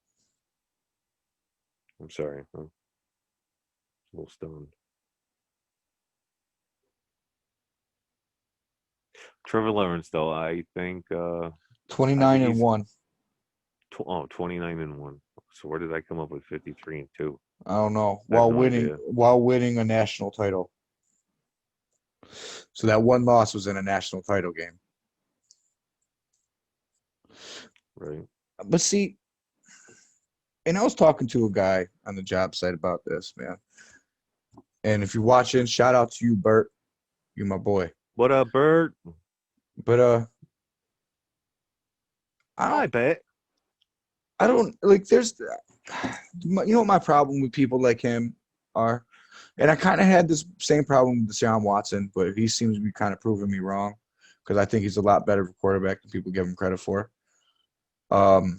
I'm sorry. I'm a little stoned. Trevor Lawrence, though, I think I 29 think and he's 1. 29 and 1. So where did I come up with 53 and 2? I don't know. I have While no winning idea. a national title. So that one loss was in a national title game. Right. But see, and I was talking to a guy on the job site about this, man. And if you're watching, shout out to you, Bert. You're my boy. What up, Bert? But I I don't bet. like there's you know what my problem with people like him are? And I kind of had this same problem with Deshaun Watson, but he seems to be kind of proving me wrong because I think he's a lot better of a quarterback than people give him credit for. Um,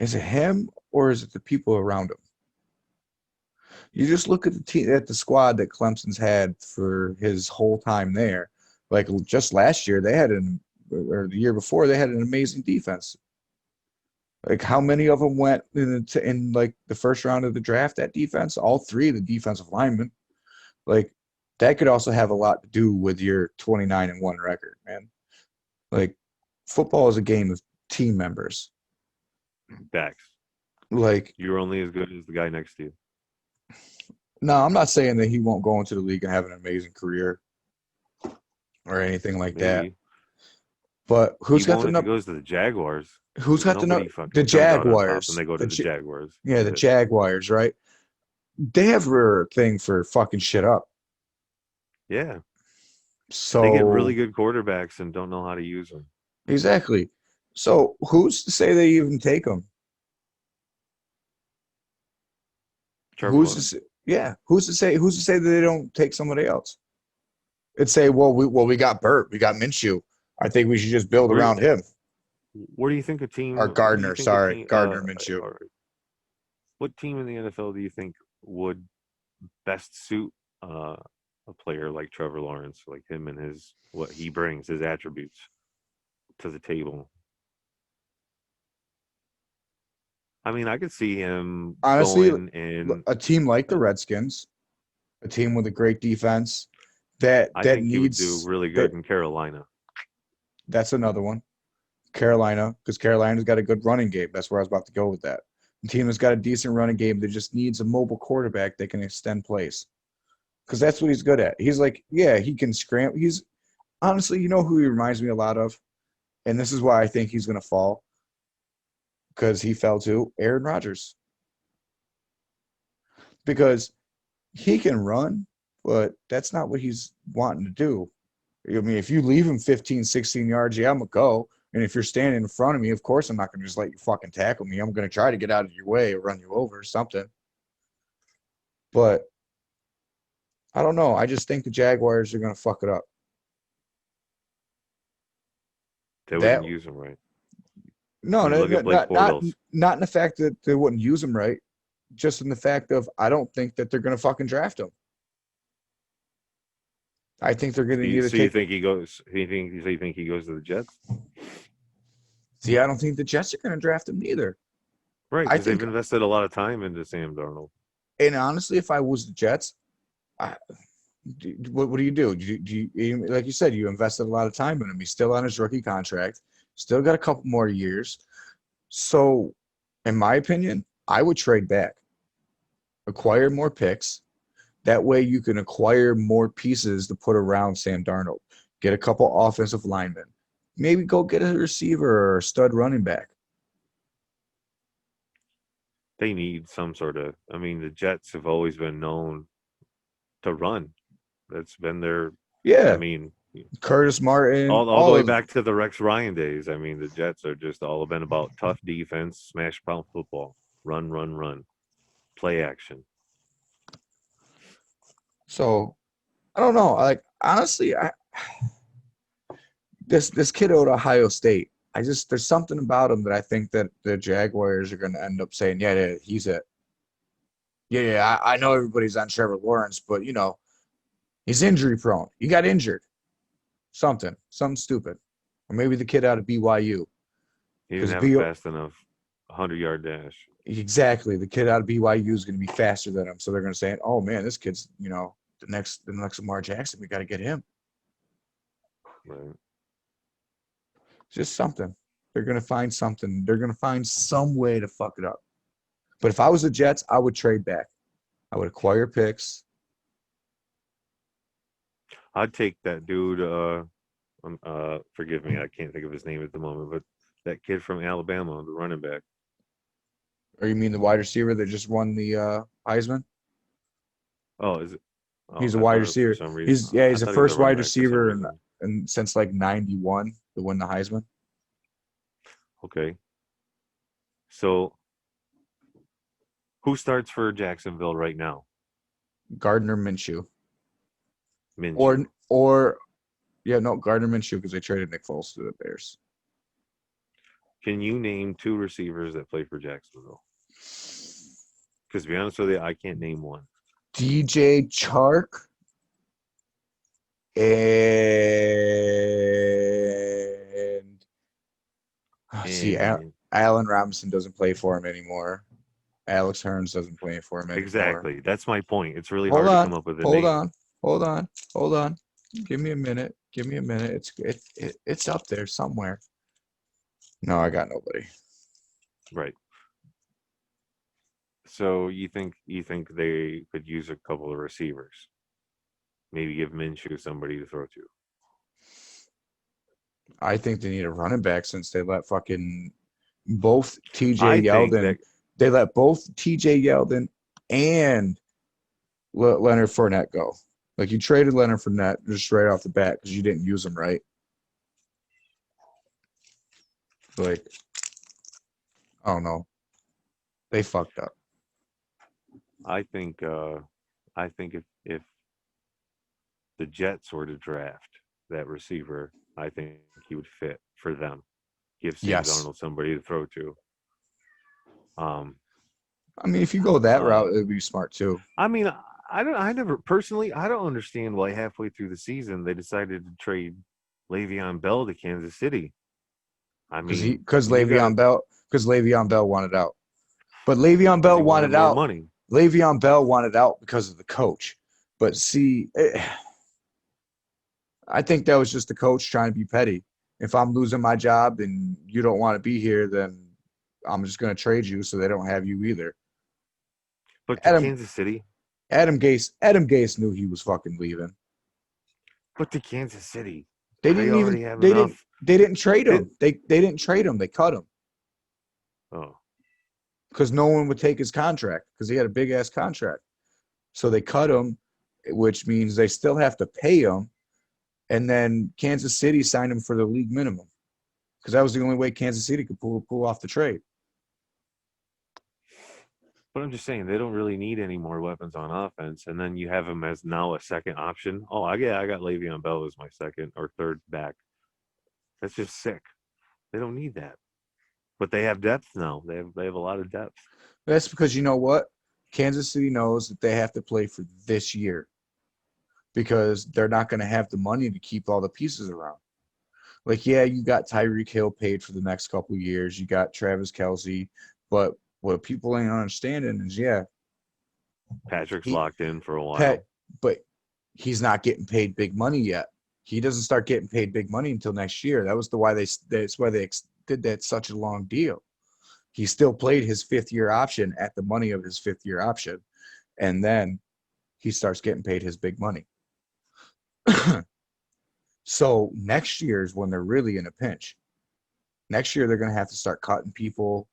is it him or is it the people around him? You just look at the team, at the squad that Clemson's had for his whole time there. Like just last year, or the year before, they had an amazing defense. Like how many of them went in like the first round of the draft? That defense, all three of the defensive linemen. Like that could also have a lot to do with your 29 and 1 record, man. Like football is a game of team members. Facts. Like You're only as good as the guy next to you. no, I'm not saying that he won't go into the league and have an amazing career or anything like that. Maybe. But who's He got won't the if he number? goes to the Jaguars. Who's got the Nobody number? fucking The comes out on top and Jaguars. they go to the Jaguars. Yeah, the Jaguars, right? They have a thing for fucking shit up. Yeah. So They get really good quarterbacks and don't know how to use them. exactly. So who's to say they even take them? Trevor Who's to Lawrence. say? Yeah, who's to say? Who's to say that they don't take somebody else? It'd say, we got Burt, we got Minshew. I think we should just build Where around him. where do you think a team Or where do you Gardner, think a sorry, team Gardner Minshew. or what team in the NFL do you think would best suit a player like Trevor Lawrence, like him and his what he brings, his attributes to the table? I mean, I could see him Honestly, going and a team like the Redskins, a team with a great defense that I that think he would do needs really that. good in Carolina. That's another one. Carolina, because Carolina's got a good running game. That's where I was about to go with that. The team has got a decent running game that just needs a mobile quarterback that can extend plays. Because that's what he's good at. He's like, yeah, he can scramble. He's honestly, you know who he reminds me a lot of? And this is why I think he's going to fall. Because he fell to Aaron Rodgers. Because he can run, but that's not what he's wanting to do. I mean, if you leave him 15, 16 yards, yeah, I'm going to go. And if you're standing in front of me, of course I'm not going to just let you fucking tackle me. I'm going to try to get out of your way or run you over or something. But I don't know. I just think the Jaguars are going to fuck it up. They That wouldn't use him right. no, Look at Blake Bortles. not in the fact that they wouldn't use him right, just in the fact of I don't think that they're going to fucking draft him. I think they're going to either So you take. think he goes? You think he goes to the Jets? See, I don't think the Jets are going to draft him either. Right, I because they've think, invested a lot of time into Sam Darnold. and honestly, if I was the Jets, what do you do? Like you said, you invested a lot of time in him. He's still on his rookie contract. Still got a couple more years. So, in my opinion, I would trade back, acquire more picks. That way, you can acquire more pieces to put around Sam Darnold. Get a couple offensive linemen. Maybe go get a receiver or a stud running back. They need some sort of. I mean, the Jets have always been known to run. That's been their. Yeah, I mean, Curtis Martin, all the way back to the Rex Ryan days. I mean, the Jets are just all been about tough defense, smash pound football, run, run, run, play action. So I don't know. Like honestly, this kid out of Ohio State, there's something about him that I think that the Jaguars are going to end up saying, yeah, he's it. Yeah, I know everybody's on Trevor Lawrence, but he's injury prone. He got injured. Something stupid. Or maybe the kid out of BYU. He didn't 'Cause have B- a fast enough 100-yard dash. Exactly. The kid out of BYU is going to be faster than him. So they're going to say, oh, man, this kid's, the next Lamar Jackson. We got to get him. Right. Just something. They're going to find something. They're going to find some way to fuck it up. But if I was the Jets, I would trade back. I would acquire picks. I'd take that dude. Forgive me, I can't think of his name at the moment, but that kid from Alabama, the running back. Or you mean the wide receiver that just won the Heisman? Oh, is it? Oh, He's a I wide thought receiver. for some reason. He's I the thought he was a first running wide back for some receiver reason. and since like 91 to win the Heisman. Okay. So, who starts for Jacksonville right now? Gardner Minshew. Minshew. Gardner Minshew because they traded Nick Foles to the Bears. Can you name 2 receivers that play for Jacksonville? Because to be honest with you, I can't name one. DJ Chark and Allen Robinson doesn't play for him anymore. Alex Hearns doesn't play for him anymore. Exactly. That's my point. It's really hard to come up with a name. Hold on. Give me a minute. It's up there somewhere. No, I got nobody. Right. So you think they could use a couple of receivers? Maybe give Minshew somebody to throw to. I think they need a running back since they let fucking both TJ I think Yeldon. that They let both TJ Yeldon and Leonard Fournette go. Like you traded Leonard Fournette just right off the bat because you didn't use him right. Like, I don't know. They fucked up. I think if the Jets were to draft that receiver, I think he would fit for them. Give Sam Darnold somebody to throw to. I mean, if you go that route, it would be smart too. I mean, I don't understand why halfway through the season they decided to trade Le'Veon Bell to Kansas City. I mean, because Le'Veon Bell wanted out. But Le'Veon Bell wanted out. Money. Le'Veon Bell wanted out because of the coach. But see, I think that was just the coach trying to be petty. If I'm losing my job and you don't want to be here, then I'm just going to trade you so they don't have you either. But to Kansas City? Adam Gase knew he was fucking leaving. But to Kansas City, they didn't trade him. They didn't trade him. They cut him. Oh. Because no one would take his contract because he had a big ass contract. So they cut him, which means they still have to pay him. And then Kansas City signed him for the league minimum because that was the only way Kansas City could pull off the trade. But I'm just saying they don't really need any more weapons on offense, and then you have him as now a second option. Oh, I got Le'Veon Bell as my second or third back. That's just sick. They don't need that, but they have depth now. They have a lot of depth. That's because you know what? Kansas City knows that they have to play for this year because they're not going to have the money to keep all the pieces around. Like, yeah, you got Tyreek Hill paid for the next couple of years. You got Travis Kelce, but what people ain't understanding is, Patrick's locked in for a while. But he's not getting paid big money yet. He doesn't start getting paid big money until next year. That's why they did that such a long deal. He still played his fifth-year option at the money of his fifth-year option, and then he starts getting paid his big money. So next year is when they're really in a pinch. Next year they're going to have to start cutting people.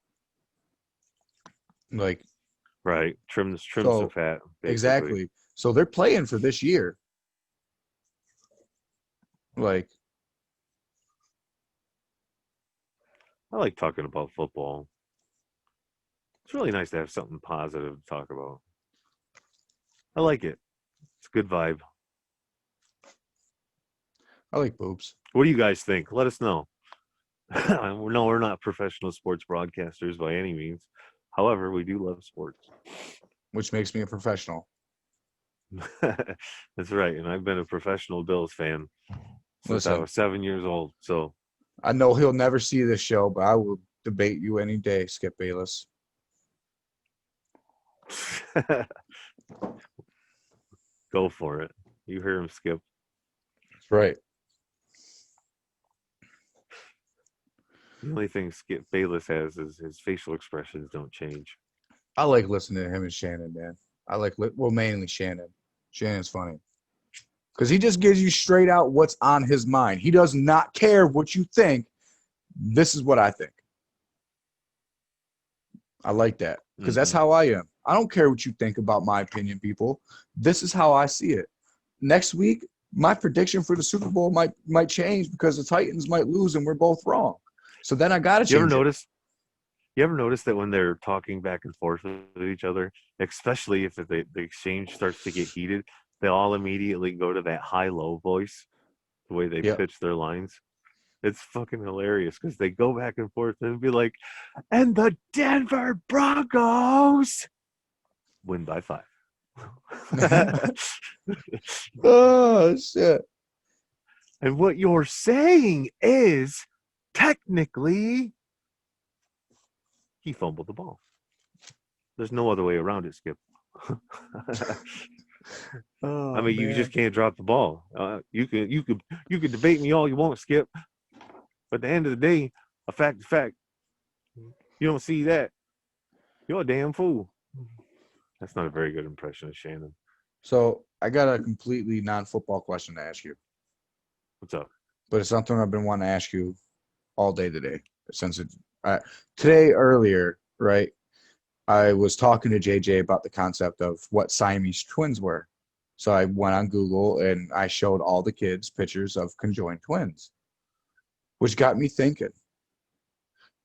Like, right, trim some fat. Basically. Exactly. So they're playing for this year. Like, I like talking about football. It's really nice to have something positive to talk about. I like it. It's a good vibe. I like boobs. What do you guys think? Let us know. No, we're not professional sports broadcasters by any means. However, we do love sports. Which makes me a professional. That's right. And I've been a professional Bills fan since I Listen, was 7 years old. So I know he'll never see this show, but I will debate you any day, Skip Bayless. go for it. You hear him, Skip. That's right. The only thing Skip Bayless has is his facial expressions don't change. I like listening to him and Shannon, man. I like, well, mainly Shannon. Shannon's funny. Because he just gives you straight out what's on his mind. He does not care what you think. This is what I think. I like that. Because that's how I am. I don't care what you think about my opinion, people. This is how I see it. Next week, my prediction for the Super Bowl might change because the Titans might lose and we're both wrong. So then I got to change You ever notice that when they're talking back and forth with each other, especially if the exchange starts to get heated, they all immediately go to that high-low voice, the way they Yep. pitch their lines. It's fucking hilarious because they go back and forth and be like, and the Denver Broncos win by 5. Oh, shit. And what you're saying is technically he fumbled the ball. There's no other way around it, Skip. Oh, I mean, you man. just can't drop the ball. You could debate me all you want, Skip. But at the end of the day, a fact is fact. You don't see that, you're a damn fool. That's not a very good impression of Shannon. So I got a completely non-football question to ask you. What's up? But it's something I've been wanting to ask you all day today. Since today earlier, right? I was talking to JJ about the concept of what Siamese twins were. So I went on Google and I showed all the kids pictures of conjoined twins, which got me thinking.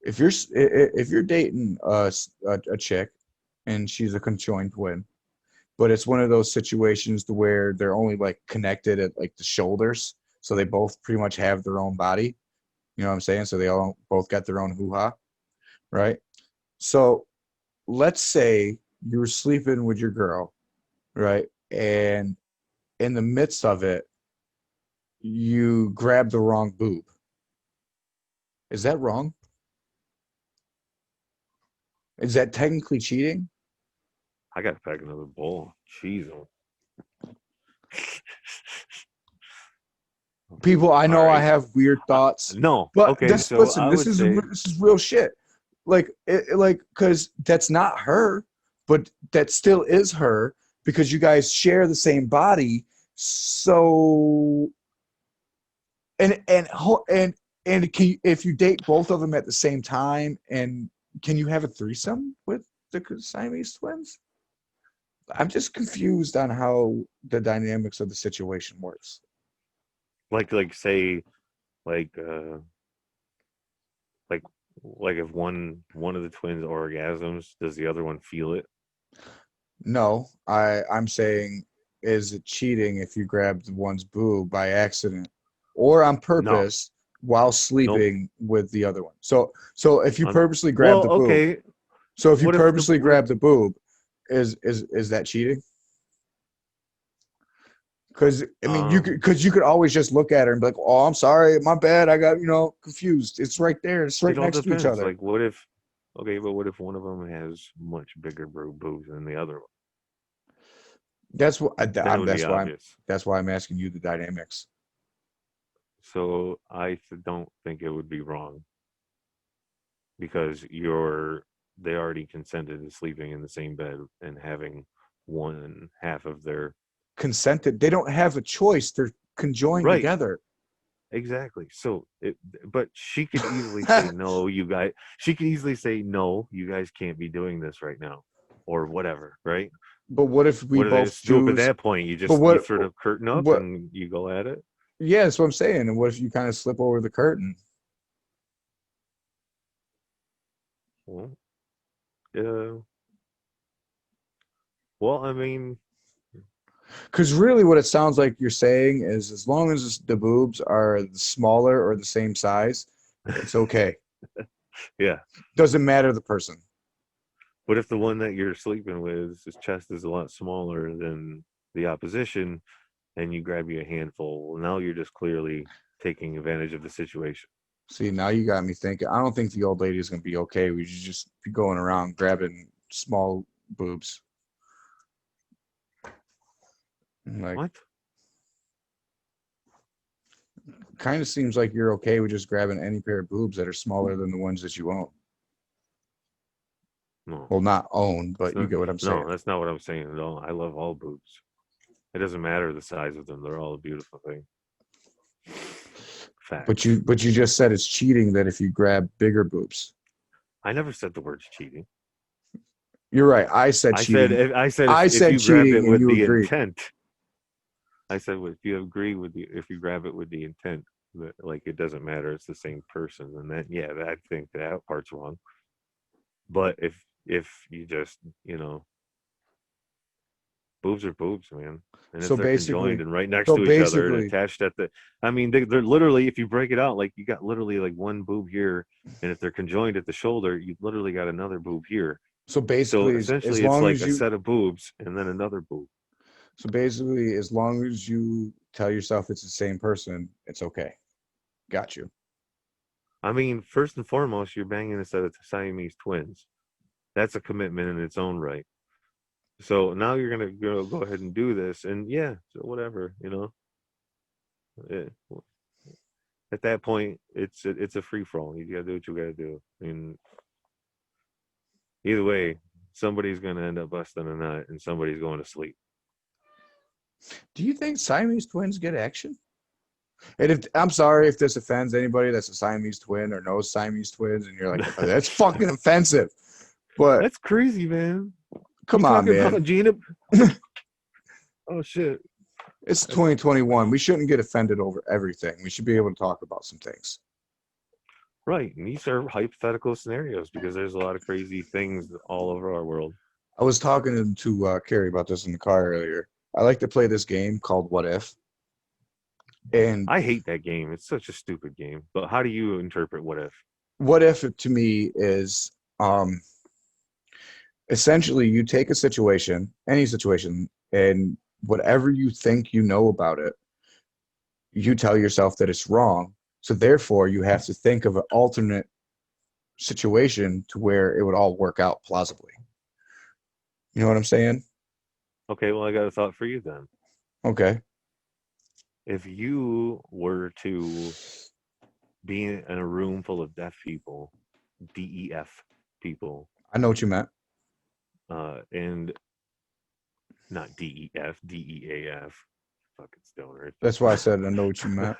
If you're dating a chick and she's a conjoined twin, but it's one of those situations to where they're only like connected at like the shoulders, so they both pretty much have their own body. You know what I'm saying? So they all both got their own hoo-ha, right? So let's say you were sleeping with your girl, right? And in the midst of it, you grab the wrong boob. Is that wrong? Is that technically cheating? I got to pack another bowl. Jeez. People, I know I All right. have weird thoughts, No. but Okay. this, So listen, I this would is say, this is real shit. Like, because that's not her, but that still is her because you guys share the same body. So, and if you date both of them at the same time, and can you have a threesome with the Siamese twins? I'm just confused on how the dynamics of the situation works. say, like if one of the twins orgasms, does the other one feel it? No, I'm saying, is it cheating if you grab one's boob by accident or on purpose while sleeping with the other one? So if you purposely grab the boob, okay. so if you What if purposely grab the boob, is that cheating? Because I mean, you could always just look at her and be like, "Oh, I'm sorry, my bad. I got confused. It's right there. It's right It all next to each depends. other." Like, what if? Okay, but what if one of them has much bigger boobs than the other one? That's what Then it would be obvious. that's why I'm asking you the dynamics. So I don't think it would be wrong because they already consented to sleeping in the same bed and having one half of their Consented. They don't have a choice. They're conjoined right. together. Exactly. So but she could easily say no, you guys. She could easily say no, you guys can't be doing this right now, or whatever, right? But what if we What do they both do? At choose? that point, you But you throw the curtain up what? and you go at it. Yeah, that's what I'm saying. And what if you kind of slip over the curtain? Well, well, I mean, Because really, what it sounds like you're saying is, as long as the boobs are smaller or the same size, it's okay. yeah. Doesn't matter the person. What if the one that you're sleeping with, his chest is a lot smaller than the opposition, and you grab you a handful? Well, now you're just clearly taking advantage of the situation. See, now you got me thinking. I don't think the old lady is going to be okay. We should just be going around grabbing small boobs. Like, What? kind of seems like you're okay with just grabbing any pair of boobs that are smaller than the ones that you own. No. Well, not own, but you get what I'm saying. No, that's not what I'm saying at all. I love all boobs. It doesn't matter the size of them; they're all a beautiful thing. Fact. But you just said it's cheating that if you grab bigger boobs. I never said the words cheating. You're right. I said cheating. I said if you grab it with the intent. I said if you agree with if you grab it with the intent, that like it doesn't matter, it's the same person, and then I think that part's wrong. But if you just boobs are boobs, man, and if So they're basically- conjoined and right next so to each other and basically- attached at the, I mean they're literally, if you break it out, like you got literally like one boob here, and if they're conjoined at the shoulder, you literally got another boob here. So basically, essentially, as it's long like as a you, set of boobs and then another boob. so basically, as long as you tell yourself it's the same person, it's okay. Got you. I mean, first and foremost, you're banging a set of Siamese twins. That's a commitment in its own right. So now you're gonna go ahead and do this, and so whatever, At that point, it's a free for all. You gotta do what you gotta do. I mean, either way, somebody's gonna end up busting a nut, and somebody's going to sleep. Do you think Siamese twins get action? And if I'm sorry if this offends anybody that's a Siamese twin or knows Siamese twins, and you're like, that's fucking offensive. But That's crazy, man. come You on, talking man. about Gina? Oh shit. It's 2021. We shouldn't get offended over everything. We should be able to talk about some things. Right, and these are hypothetical scenarios because there's a lot of crazy things all over our world. I was talking to Carrie about this in the car earlier. I like to play this game called What If. And I hate that game. It's such a stupid game. But how do you interpret what if? What If to me is essentially you take a situation, any situation, and whatever you think you know about it, you tell yourself that it's wrong. So therefore, you have to think of an alternate situation to where it would all work out plausibly. You know what I'm saying? Okay, well, I got a thought for you then. Okay. If you were to be in a room full of deaf people, DEF people, I know what you meant. and not DEF, DEAF, fucking stoners. That's why I said I know what you meant.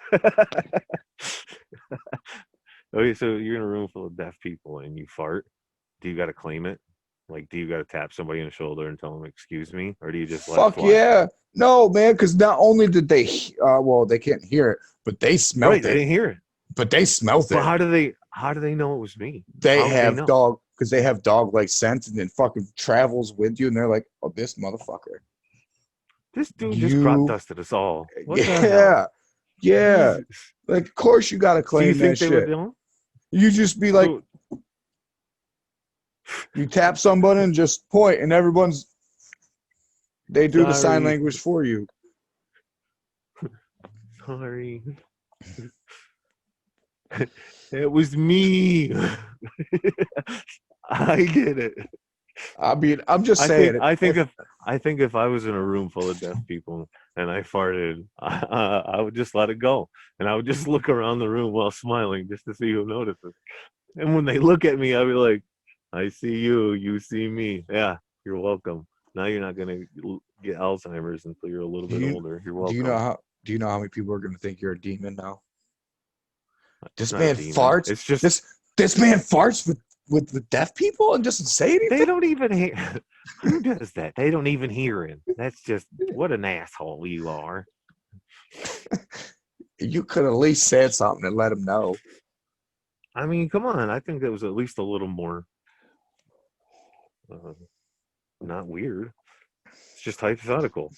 Okay, so you're in a room full of deaf people and you fart. Do you got to claim it? Like, do you got to tap somebody on the shoulder and tell them, excuse me? Or do you just let Fuck it fly? yeah. No, man, because not only did they, they can't hear it, but they smelled Right, it. they didn't hear it. But they smelled it. But how do they know it was me? They How would have know? dog, because they have dog-like scent, and then fucking travels with you, and they're like, oh, this motherfucker. This dude just crop dusted us all. What the hell? Yeah. Yeah. Jesus. Like, of course you got to So you claim think that they were shit. doing? You just be like, So- you tap somebody and just point, and they do the sign Sorry. language for you. Sorry. It was me. I did it. I mean, I'm just saying. I think if I was in a room full of deaf people and I farted, I would just let it go, and I would just look around the room while smiling just to see who notices. And when they look at me, I'll be like, "I see you. You see me. Yeah, you're welcome." Now you're not gonna get Alzheimer's until you're a little bit older. You're welcome. Do you know how many people are going to think you're a demon now? This Not a man demon. farts. It's just This man farts with the deaf people and doesn't say anything. they don't even hear. Who does that? They don't even hear him. That's just what an asshole you are. You could at least said something and let him know. I mean, come on. I think that was at least a little more not weird. It's just hypothetical.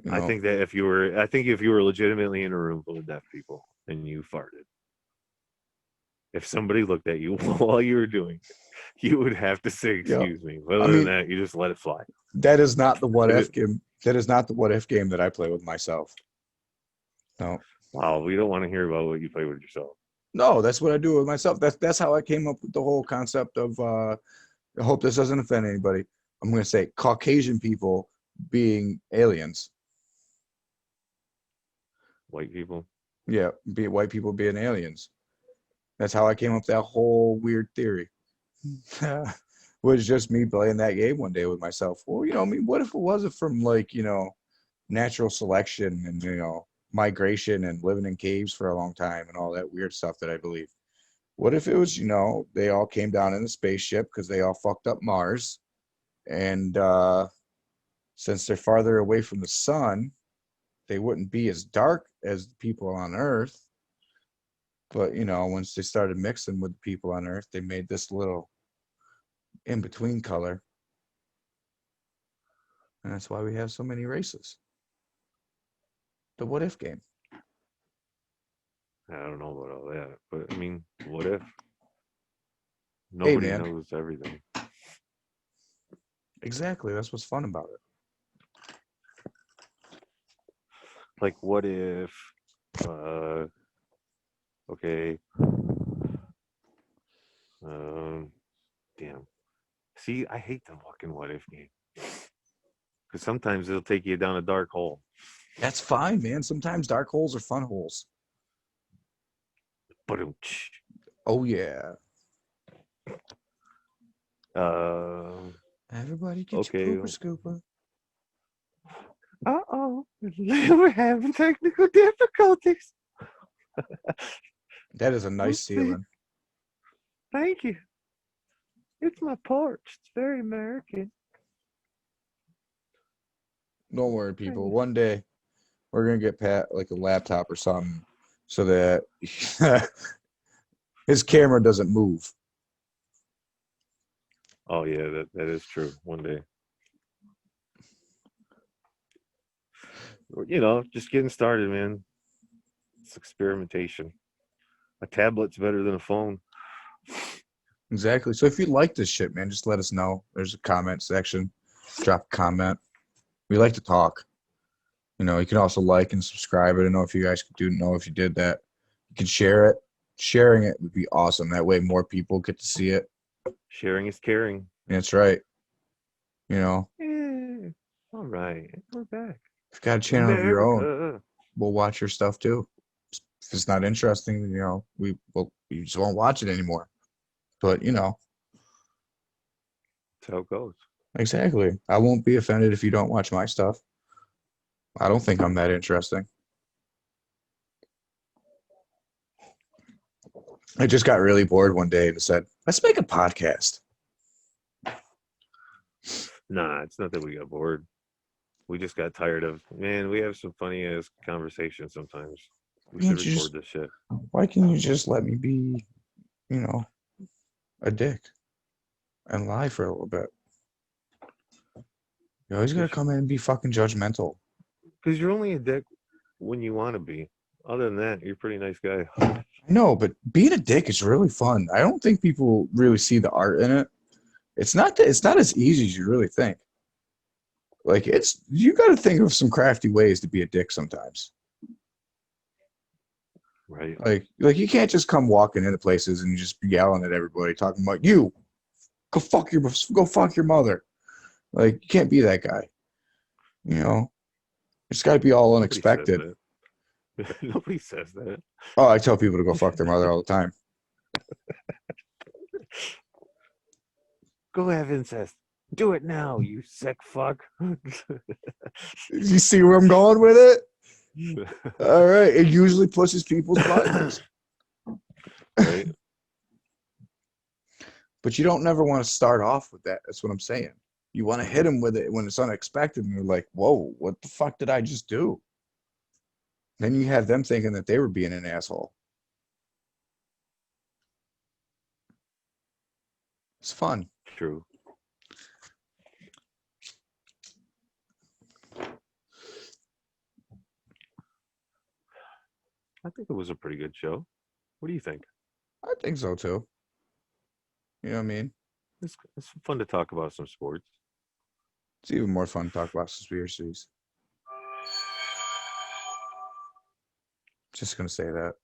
You know? I think if you were legitimately in a room full of deaf people and you farted, if somebody looked at you while you were doing it, you would have to say, excuse me. But other than that, you just let it fly. That is not the what if game. That is not the what if game that I play with myself. No. Wow, we don't want to hear about what you play with yourself. No, that's what I do with myself. That's how I came up with the whole concept of. I hope this doesn't offend anybody. I'm going to say Caucasian people being aliens. White people. Yeah, be white people being aliens. That's how I came up with that whole weird theory. Was just me playing that game one day with myself. Well, I mean, what if it wasn't from like, natural selection and, migration and living in caves for a long time and all that weird stuff that I believe. What if it was, they all came down in a spaceship because they all fucked up Mars, and since they're farther away from the sun, they wouldn't be as dark as the people on Earth. But, once they started mixing with the people on Earth, they made this little in-between color. And that's why we have so many races. The what if game. I don't know about all that, but I mean, what if? Hey, Nobody man. knows everything. Exactly. That's what's fun about it. Like, what if? Okay. Damn. See, I hate the fucking what if game because sometimes it'll take you down a dark hole. That's fine, man. Sometimes dark holes are fun holes. But Oh, yeah. Everybody get okay. your pooper scooper. Uh-oh. We're having technical difficulties. That is a nice ceiling. Thank you. It's my porch. It's very American. Don't worry, people. One day we're gonna get Pat like a laptop or something so that his camera doesn't move. Oh yeah, that is true. One day. Just getting started, man. It's experimentation. A tablet's better than a phone. Exactly. So if you like this shit, man, just let us know. There's a comment section. Drop a comment. We like to talk. You can also like and subscribe. I don't know if you guys do know if you did that. You can share it. Sharing it would be awesome. That way more people get to see it. Sharing is caring. That's right. Yeah. All right. We're back. If you've got a channel of your own, we'll watch your stuff too. If it's not interesting, we just won't watch it anymore. But That's how it goes. Exactly. I won't be offended if you don't watch my stuff. I don't think I'm that interesting. I just got really bored one day and said, let's make a podcast. Nah, it's not that we got bored. We just got tired of, man, we have some funny ass conversations sometimes. We should record this shit. Why can't you just let me be, a dick and lie for a little bit? You always got to come in and be fucking judgmental. Because you're only a dick when you want to be. Other than that, you're a pretty nice guy. I know, but being a dick is really fun. I don't think people really see the art in it. It's not as easy as you really think. Like you got to think of some crafty ways to be a dick sometimes. Right. Like you can't just come walking into places and just be yelling at everybody, talking about you. Go fuck your mother. Like you can't be that guy. It's got to be all unexpected. Nobody says that. Oh, I tell people to go fuck their mother all the time. Go have incest. Do it now, you sick fuck. You see where I'm going with it? All right. It usually pushes people's buttons. Right. But you don't never want to start off with that. That's what I'm saying. You want to hit them with it when it's unexpected and you're like, whoa, what the fuck did I just do? Then you have them thinking that they were being an asshole. It's fun. True. I think it was a pretty good show. What do you think? I think so too. You know what I mean? It's fun to talk about some sports. It's even more fun to talk about conspiracies. Just gonna say that.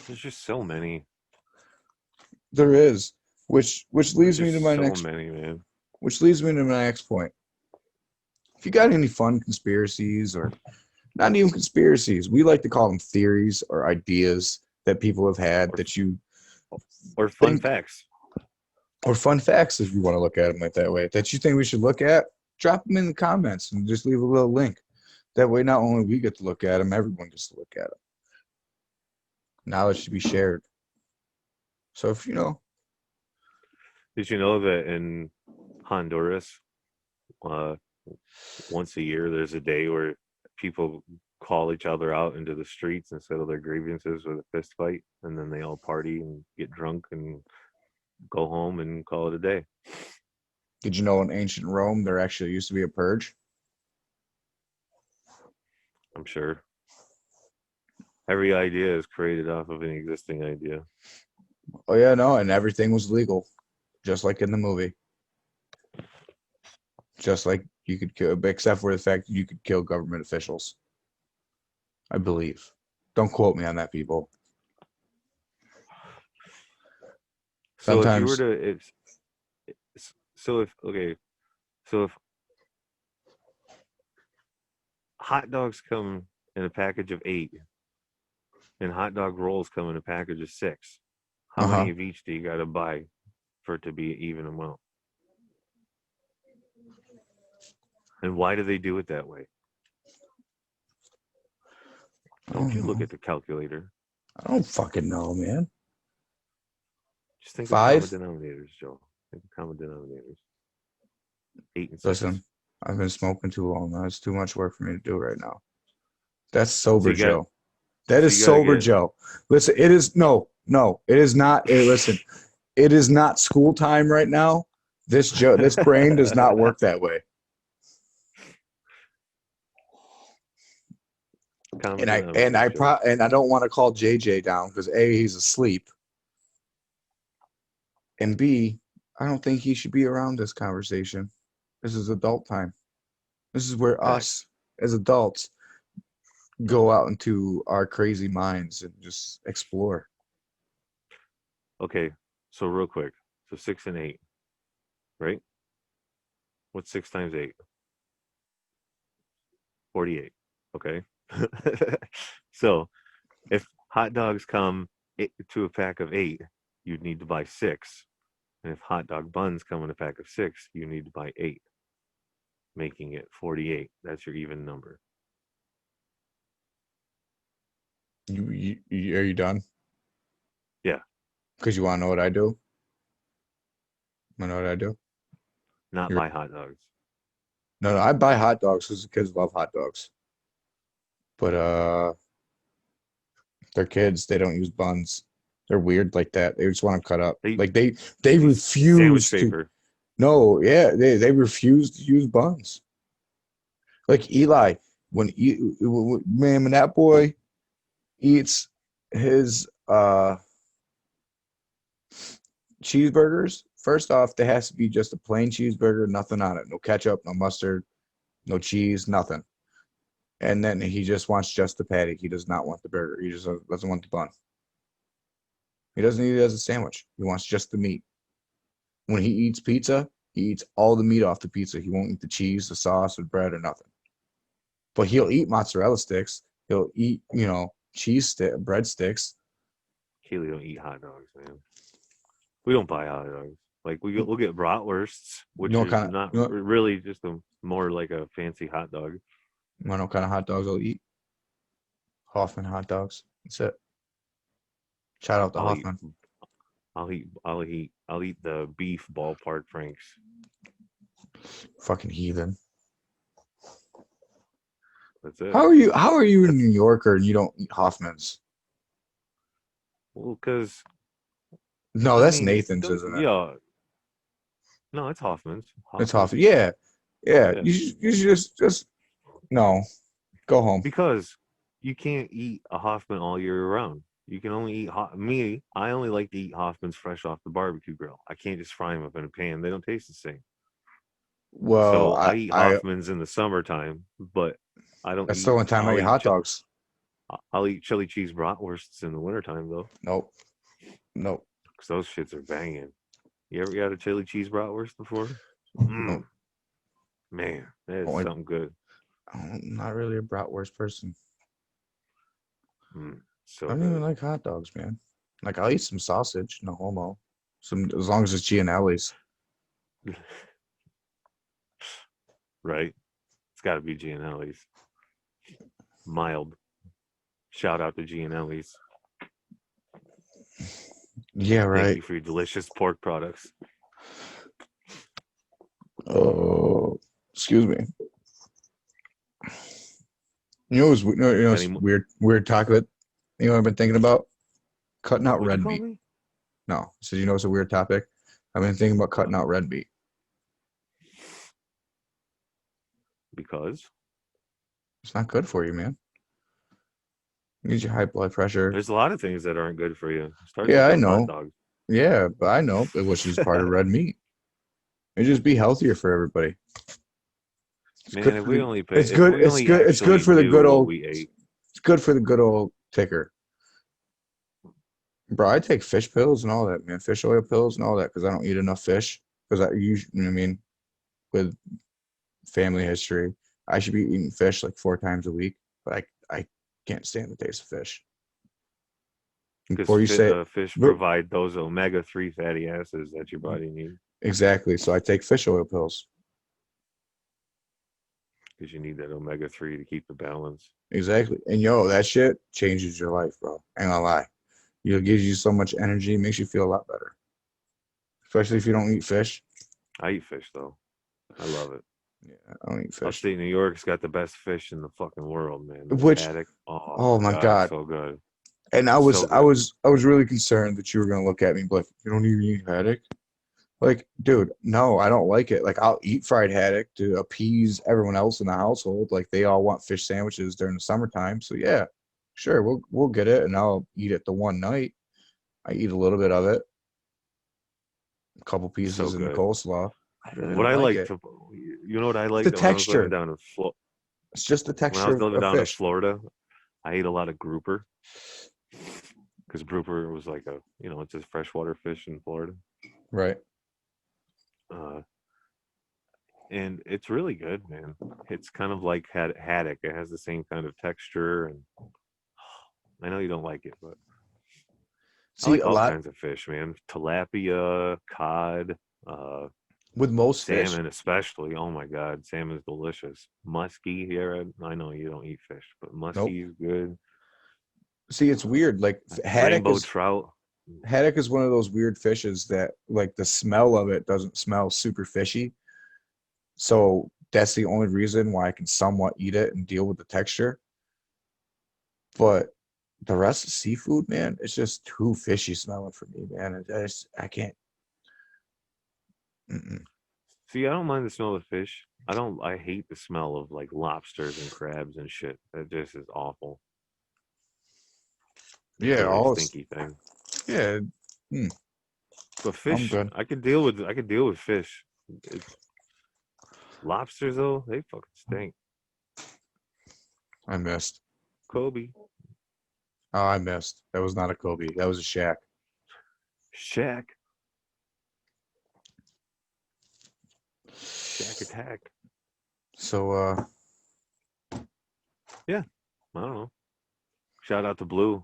There's just so many. There is, which leads me to my so next, many, man. which leads me to my next point. If you got any fun conspiracies, or not even conspiracies, we like to call them theories or ideas that people have had Or, that you or fun think, facts. or fun facts, if you want to look at them like that way, that you think we should look at, drop them in the comments and just leave a little link. That way, not only we get to look at them, everyone gets to look at them. Knowledge should be shared. So if you know, Did you know that in Honduras, uh, once a year, there's a day where people call each other out into the streets and settle their grievances with a fist fight, and then they all party and get drunk and go home and call it a day. did you know in ancient Rome there actually used to be a purge? I'm sure. Every idea is created off of an existing idea. Oh yeah, no, and everything was legal, just like in the movie. Just like you could kill, except for the fact that you could kill government officials. I believe. Don't quote me on that, people. So if you were Sometimes, to, so if hot dogs come in a package of 8 and hot dog rolls come in a package of 6, how many of each do you got to buy for it to be an even amount? And why do they do it that way? Don't you look at the calculator? I don't fucking know, man. Just think of common 5? denominators, Joe. Think of common denominators. 8 and 6. Listen, I've been smoking too long now. It's too much work for me to do right now. That's So sober you got, Joe. That so is you got to sober get. Joe. Listen, it is it is not. Listen, it is not school time right now. This brain does not work that way. Common And I denominators, Joe. and I don't want to call JJ down because A, he's asleep, and B, I don't think he should be around this conversation. This is adult time. This is where Facts. us as adults go out into our crazy minds and just explore. Okay, so real quick. So 6 and 8, right? What's 6 times 8? 48. Okay. So if hot dogs come to a pack of 8, you'd need to buy 6. And if hot dog buns come in a pack of 6, you need to buy 8, making it 48. That's your even number. Are you done? Yeah. Because you want to know what I do? Want to know what I do? Not buy hot dogs. No, I buy hot dogs because the kids love hot dogs. But they're kids. They don't use buns. They're weird like that. They just want them cut up. Like they refuse Sandwich to. paper. No, yeah, they refuse to use buns. Like Eli, when that boy eats his cheeseburgers, first off, there has to be just a plain cheeseburger, nothing on it, no ketchup, no mustard, no cheese, nothing. And then he just wants just the patty. He does not want the burger. He just doesn't want the bun. He doesn't eat it as a sandwich. He wants just the meat. When he eats pizza, he eats all the meat off the pizza. He won't eat the cheese, the sauce, the bread, or nothing. But he'll eat mozzarella sticks. He'll eat, bread sticks. Keely don't eat hot dogs, man. We don't buy hot dogs. Like we'll get bratwursts, which is not really just more like a fancy hot dog. You know what kind of hot dogs I'll eat? Hoffman hot dogs. That's it. Shout out to Hoffman. I'll eat the beef ballpark franks. Fucking heathen. That's it. How are you a New Yorker and you don't eat Hoffman's? Well, because that's Nathan's, isn't it? Yeah. No, it's Hoffman's. It's Hoffman. Yeah. You should just no. Go home. Because you can't eat a Hoffman all year round. You can only eat I only like to eat Hoffman's fresh off the barbecue grill. I can't just fry them up in a pan. They don't taste the same. Well, so I eat Hoffman's in the summertime, but I don't. That's the only time I eat hot dogs. I'll eat chili cheese bratwursts in the wintertime though, Nope. Nope. because those shits are banging. You ever got a chili cheese bratwurst before? Nope. Man, that is Only, something good. I'm not really a bratwurst person. So I don't even like hot dogs, man. Like I'll eat some sausage, no homo. Some as long as it's Gianelli's. Right? It's got to be Gianelli's. Mild. Shout out to Gianelli's. Yeah, Thank right. you for your delicious pork products. Oh, excuse me. It's weird topic. You know what I've been thinking about? Cutting out What'd you red call meat. me? No, so it's a weird topic. I've been thinking about cutting out red meat. Because It's not good for you, man. It gives you high blood pressure. there's a lot of things that aren't good for you. Starting Yeah, with I those hot know. dogs. Yeah, but I know, which is part of red meat. It just be healthier for everybody. It's Man, good if for we the. only pay, It's if good. we It's only good. It's good actually for the knew good what old. we ate. It's good for the good old ticker. Bro, I take fish pills and all that, man. Fish oil pills and all that because I don't eat enough fish. Because I usually, I mean, with family history, I should be eating fish like 4 times a week, but I can't stand the taste of fish. Because Before you say it, fish but- provide those omega-3 fatty acids that your body needs. exactly. So I take fish oil pills. Because you need that omega-3 to keep the balance. Exactly. And that shit changes your life, bro. Ain't gonna lie. It gives you so much energy, makes you feel a lot better. Especially if you don't eat fish. I eat fish though. I love it. Yeah, I don't eat fish. Upstate New York's got the best fish in the fucking world, man. The Which, haddock. oh my God. so good. And I So was good. really concerned that you were gonna look at me and be like, you don't even eat haddock? Like, dude, no, I don't like it. Like, I'll eat fried haddock to appease everyone else in the household. Like, they all want fish sandwiches during the summertime. So yeah, sure, we'll get it, and I'll eat it the one night. I eat a little bit of it, a couple pieces So in the good. coleslaw. I really What don't I like like it. to, you know what I liked The when I was living texture. down in It's just the when I texture was living of down in fish. Florida, I ate a lot of grouper because grouper was like it's a freshwater fish in Florida, Right. uh, and it's really good, man. It's kind of like haddock. It has the same kind of texture, and I know you don't like it, but I See, like a all lot kinds of fish, man. Tilapia, cod, uh, with most fish. salmon, especially. Oh my God, salmon's delicious. Muskie here. I know you don't eat fish, but Nope. muskie is good. See, it's weird. Like Rainbow trout. haddock is one of those weird fishes that like the smell of it doesn't smell super fishy. So that's the only reason why I can somewhat eat it and deal with the texture. But the rest of seafood, man, it's just too fishy smelling for me, man. I can't. Mm-mm. See, I don't mind the smell of fish. I don't. I hate the smell of like lobsters and crabs and shit. That just is awful. It's a Yeah, very stinky thing. yeah. But I'm fish, good. I could deal with. I could deal with fish. It's lobsters though. They fucking stink. I missed. Kobe, Oh, I missed. That was not a Kobe. That was a Shack. Shaq, Shack Attack. So, Yeah, I don't know. Shout out to Blue.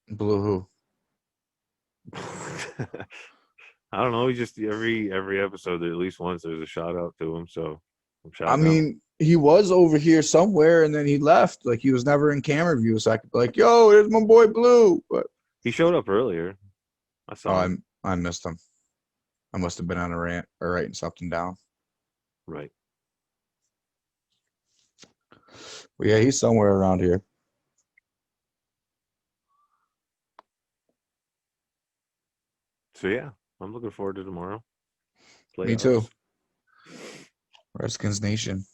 Blue who? I don't know. He just every episode, at least once, there's a shout out to him. So I'm I shouting out. mean, he was over here somewhere and then he left. Like he was never in camera view, so I could be like, "Yo, here's my boy Blue." But He showed up earlier. I saw him. I missed him. I must have been on a rant or writing something down. Right. But yeah, he's somewhere around here. So yeah, I'm looking forward to tomorrow. Me too. Redskins Nation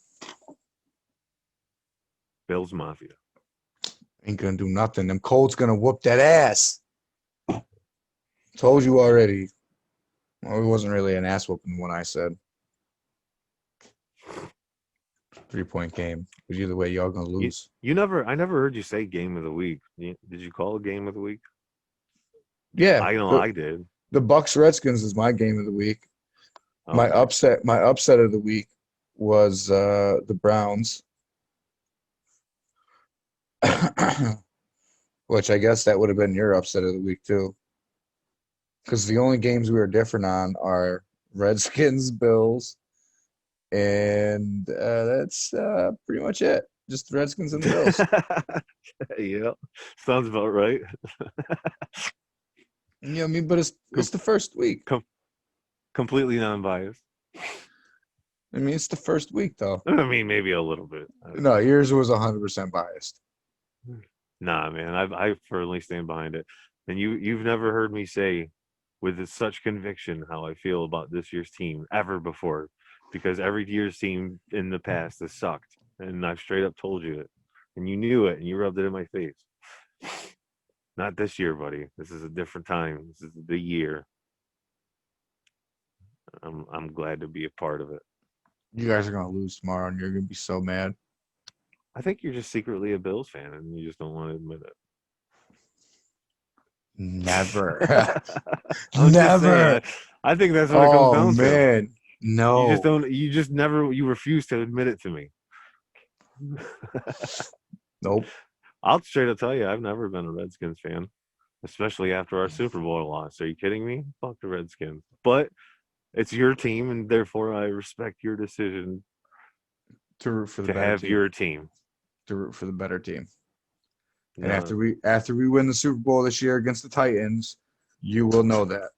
Bills Mafia. ain't gonna do nothing. Them Colts gonna whoop that ass. Told you already. Well, it wasn't really an ass whooping when I said. 3-point game. But either way, y'all gonna lose. I never heard you say game of the week. Did you call it game of the week? Yeah, I know I did. the Bucks Redskins is my game of the week. My Okay. upset of the week was the Browns, which I guess that would have been your upset of the week too. Because the only games we are different on are Redskins, Bills, and that's pretty much it. Just the Redskins and the Bills. Yeah, sounds about right. You know what I mean? But it's the first week. Completely non-biased. I mean, it's the first week though. I mean, maybe a little bit. No, yours was 100% biased. Nah, man, I firmly stand behind it. And you've never heard me say with such conviction how I feel about this year's team ever before, because every year's team in the past has sucked, and I've straight up told you it, and you knew it, and you rubbed it in my face. Not this year, buddy. This is a different time. This is the year. I'm glad to be a part of it. You guys are gonna lose tomorrow, and you're gonna be so mad. I think you're just secretly a Bills fan, and you just don't want to admit it. Never, I'm just never. saying, I think that's what it comes Oh down to. man, You no, just don't. You just never. You refuse to admit it to me. nope. I'll straight up tell you, I've never been a Redskins fan, especially after our Super Bowl loss. Are you kidding me? Fuck the Redskins. But it's your team, and therefore I respect your decision To root for the to better have team. your team. To root for the better team. And No. after we win the Super Bowl this year against the Titans, you will know that.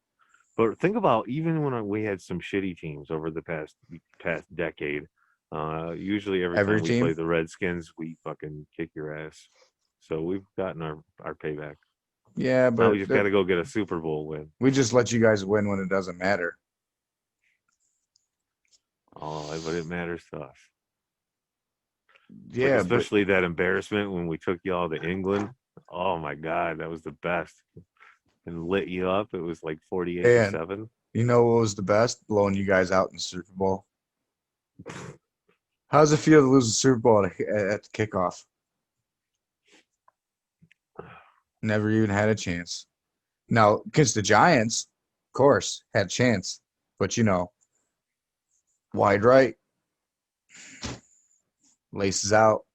But think about even when we had some shitty teams over the past decade. Usually every Every time we team? play the Redskins, we fucking kick your ass. So we've gotten our payback. Yeah, Now but we just got to go get a Super Bowl win. we just let you guys win when it doesn't matter. Oh, but it matters to us. Yeah, Like, especially that embarrassment when we took y'all to England. Oh my God, that was the best. And lit you up. It was like 48-7. but you know what was the best? Blowing you guys out in the Super Bowl. How does it feel to lose the Super Bowl at the kickoff? Never even had a chance. Now, against the Giants, of course, had a chance. But, wide right. Laces out.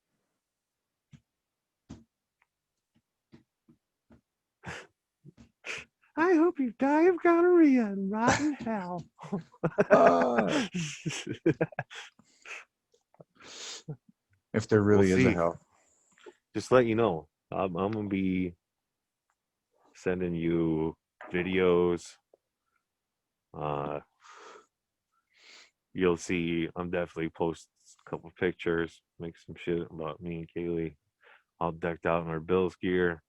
I hope you die of gonorrhea and rot in hell. If there really We'll is a see. hell. Just let you know, I'm gonna be sending you videos. You'll see. I'm definitely post a couple pictures, make some shit about me and Kaylee, all decked out in our Bills gear.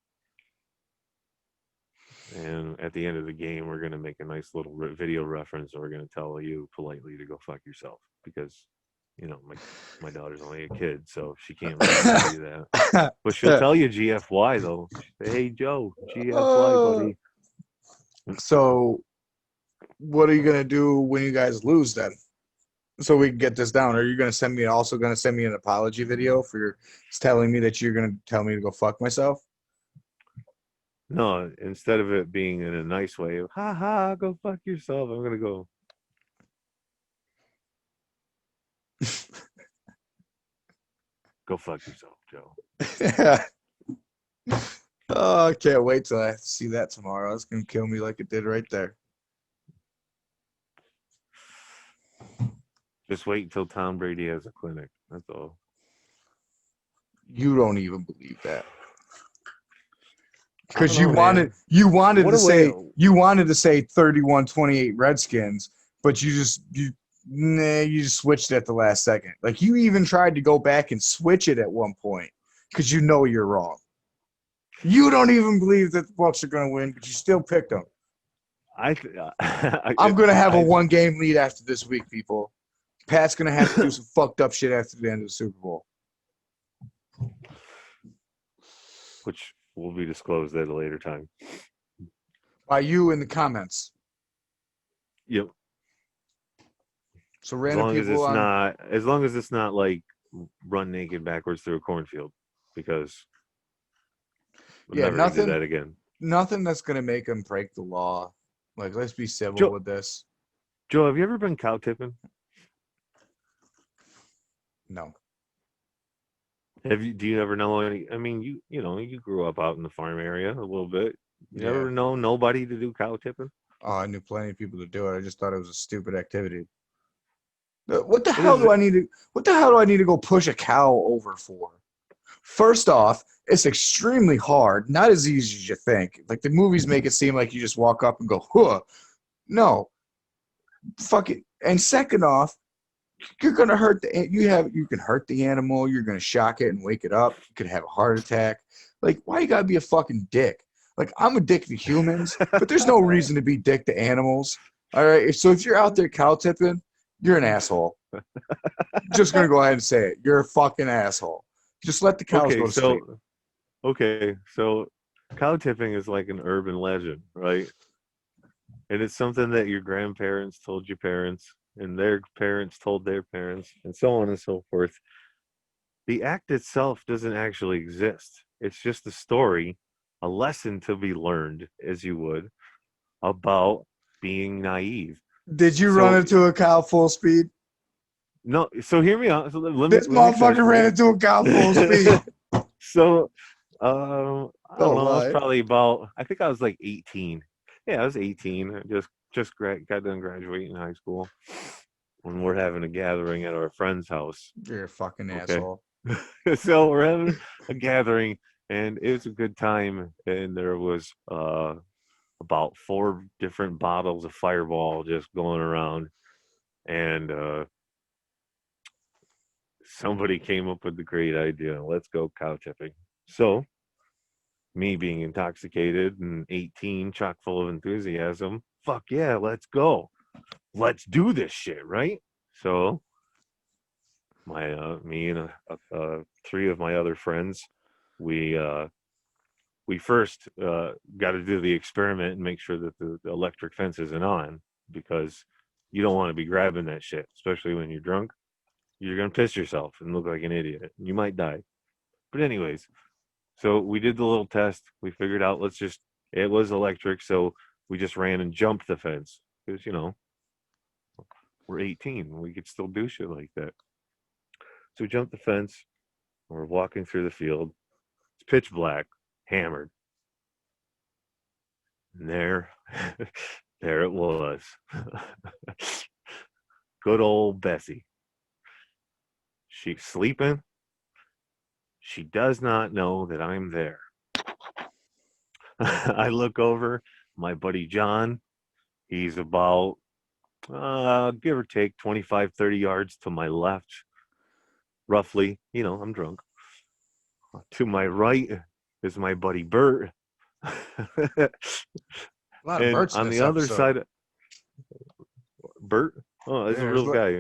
And at the end of the game, we're gonna make a nice little video reference, and we're gonna tell you politely to go fuck yourself because, my daughter's only a kid, so she can't really do that. But she'll tell you GFY though. Hey Joe, GFY, buddy. So, what are you gonna do when you guys lose then? So we can get this down. Are you gonna send me an apology video for telling me that you're gonna tell me to go fuck myself? No, instead of it being in a nice way of ha ha, go fuck yourself, I'm gonna go. Go fuck yourself, Joe. Oh, I can't wait till I see that tomorrow. It's gonna kill me like it did right there. Just wait until Tom Brady has a clinic. That's all. You don't even believe that. I don't Because know, man. you wanted What to a way- say 31-28 Redskins, but you just switched it at the last second. Like you even tried to go back and switch it at one point because you know you're wrong. You don't even believe that the Bucks are going to win, but you still picked them. I'm going to have a one-game lead after this week, people. Pat's going to have to do some fucked up shit after the end of the Super Bowl. which will be disclosed at a later time. By you in the comments. Yep. So As random long as people it's not like run naked backwards through a cornfield because I'm Yeah, never gonna do that again. nothing that's gonna make them break the law. Like, let's be civil Joe, with this. Joe, have you ever been cow tipping? No. Have you? Do you ever know any? I mean, you grew up out in the farm area a little bit. You Yeah. ever know nobody to do cow tipping? Oh, I knew plenty of people to do it. I just thought it was a stupid activity. What the It hell is. do I need to? What the hell do I need to go push a cow over for? First off, it's extremely hard. Not as easy as you think. Like the movies make it seem like you just walk up and go, "Huh." No, fuck it. And second off, you're gonna hurt you can hurt the animal. You're gonna shock it and wake it up. You could have a heart attack. Like, why you gotta be a fucking dick? Like, I'm a dick to humans, but there's no reason to be dick to animals. All right. So if you're out there cow tipping, you're an asshole. Just gonna go ahead and say it. You're a fucking asshole. Just let the cows go to sleep. So cow tipping is like an urban legend, right? And it's something that your grandparents told your parents, and their parents told their parents, and so on and so forth. The act itself doesn't actually exist. It's just a story, a lesson to be learned, as you would, about being naive. Did you So- run into a cow full speed? No, so hear me out. So This motherfucker ran into a cow full speed. So, I don't Don't know. I was lie. probably about. I think I was like 18. Yeah, I was 18. I just got done graduating high school, and we're having a gathering at our friend's house. You're a fucking Okay. asshole. So we're having a gathering, and it was a good time. And there was about 4 different bottles of Fireball just going around, and somebody came up with the great idea. Let's go cow tipping. So, me being intoxicated and 18, chock full of enthusiasm, fuck yeah, let's go. Let's do this shit, right? So, me and 3 of my other friends, we first got to do the experiment and make sure that the electric fence isn't on, because you don't want to be grabbing that shit, especially when you're drunk. You're gonna piss yourself and look like an idiot. You might die. But anyways, so we did the little test. We figured out it was electric, so we just ran and jumped the fence because we're 18, we could still do shit like that. So we jumped the fence. We're walking through the field. It's pitch black, hammered. And there it was. Good old Bessie. She's sleeping. She does not know that I'm there. I look over, my buddy John, he's about, give or take, 25, 30 yards to my left, roughly. I'm drunk. To my right is my buddy Bert. A lot of And birds in on this the other episode. side, Bert? Oh, that's Yeah, a real guy.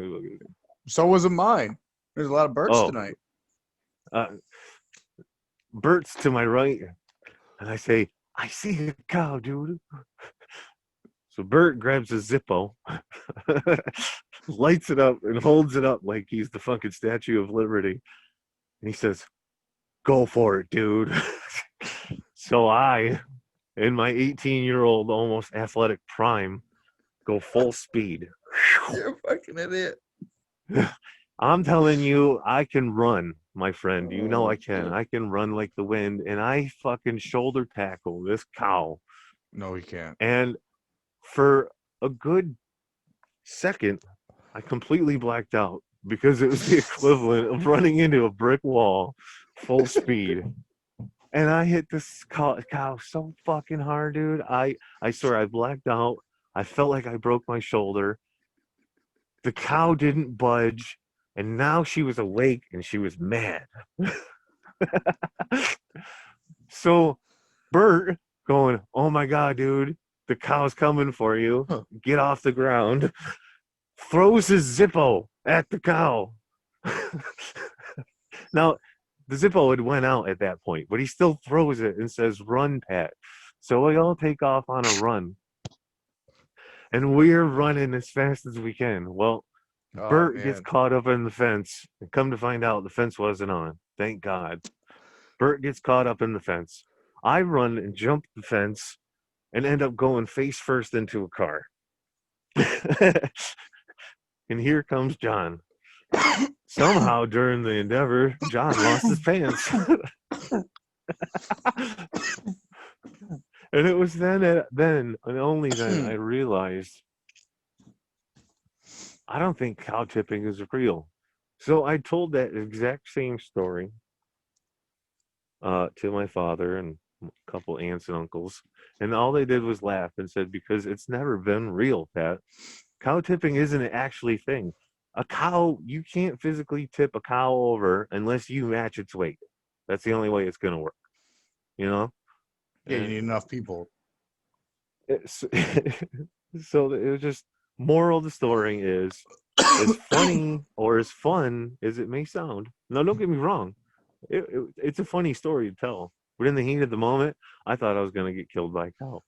So wasn't mine. There's a lot of birds Oh. tonight. Bert's to my right, and I say, I see a cow, dude. So Bert grabs a Zippo, lights it up, and holds it up like he's the fucking Statue of Liberty. And he says, go for it, dude. So I, in my 18-year-old, almost athletic prime, go full speed. You're a fucking idiot. I'm telling you, I can run, my friend. You know I can. I can run like the wind, and I fucking shoulder tackle this cow. No, he can't. And for a good second, I completely blacked out because it was the equivalent of running into a brick wall full speed. And I hit this cow so fucking hard, dude. I swear I blacked out. I felt like I broke my shoulder. The cow didn't budge. And now she was awake and she was mad. So Bert going, oh my God, dude, the cow's coming for you. Get off the ground. Throws his Zippo at the cow. Now, the Zippo had went out at that point, but he still throws it and says, run, Pat. So we all take off on a run. And we're running as fast as we can. Well, Oh, Bert gets man. caught up in the fence, and come to find out the fence wasn't on. Thank God. Bert gets caught up in the fence. I run and jump the fence and end up going face first into a car. And here comes John. Somehow during the endeavor, John lost his pants. And it was then and only then I realized I don't think cow tipping is real. So I told that exact same story to my father and a couple aunts and uncles, and all they did was laugh and said, because it's never been real, Pat. Cow tipping isn't actually a thing. A cow, you can't physically tip a cow over unless you match its weight. That's the only way it's going to work, you know? Yeah, you need enough people. It's, so it was just, moral of the story is, as funny or as fun as it may sound, no, don't get me wrong, it's a funny story to tell, but in the heat of the moment, I thought I was going to get killed by a cow.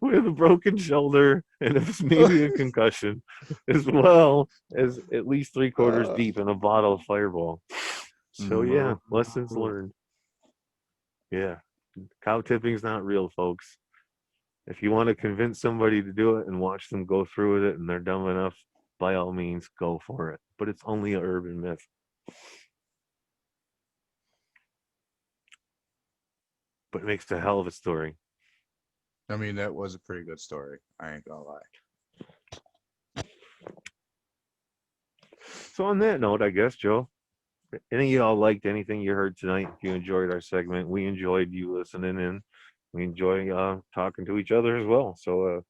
With a broken shoulder and maybe a concussion, as well as at least 3/4 deep in a bottle of Fireball. So yeah, lessons learned. Yeah, cow tipping's not real, folks. If you want to convince somebody to do it and watch them go through with it and they're dumb enough, by all means, go for it. But it's only an urban myth. But it makes a hell of a story. I mean, that was a pretty good story. I ain't gonna lie. So on that note, I guess, Joe, any of y'all liked anything you heard tonight? If you enjoyed our segment, we enjoyed you listening in. We enjoy talking to each other as well. So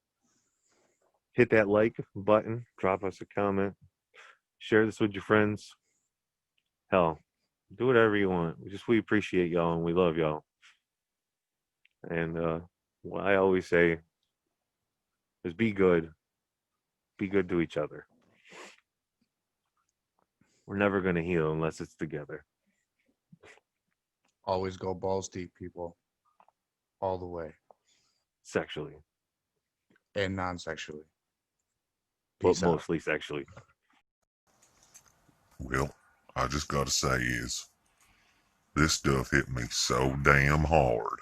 hit that like button, drop us a comment, share this with your friends. Hell, do whatever you want. We appreciate y'all and we love y'all. And what I always say is be good. Be good to each other. We're never going to heal unless it's together. Always go balls deep, people. All the way. Sexually. And non-sexually. But Peace out. mostly sexually. Well, I just gotta say is, this stuff hit me so damn hard.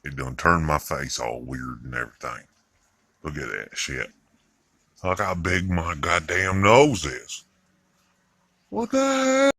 It done turned my face all weird and everything. Look at that shit. Look how big my goddamn nose is. What the hell?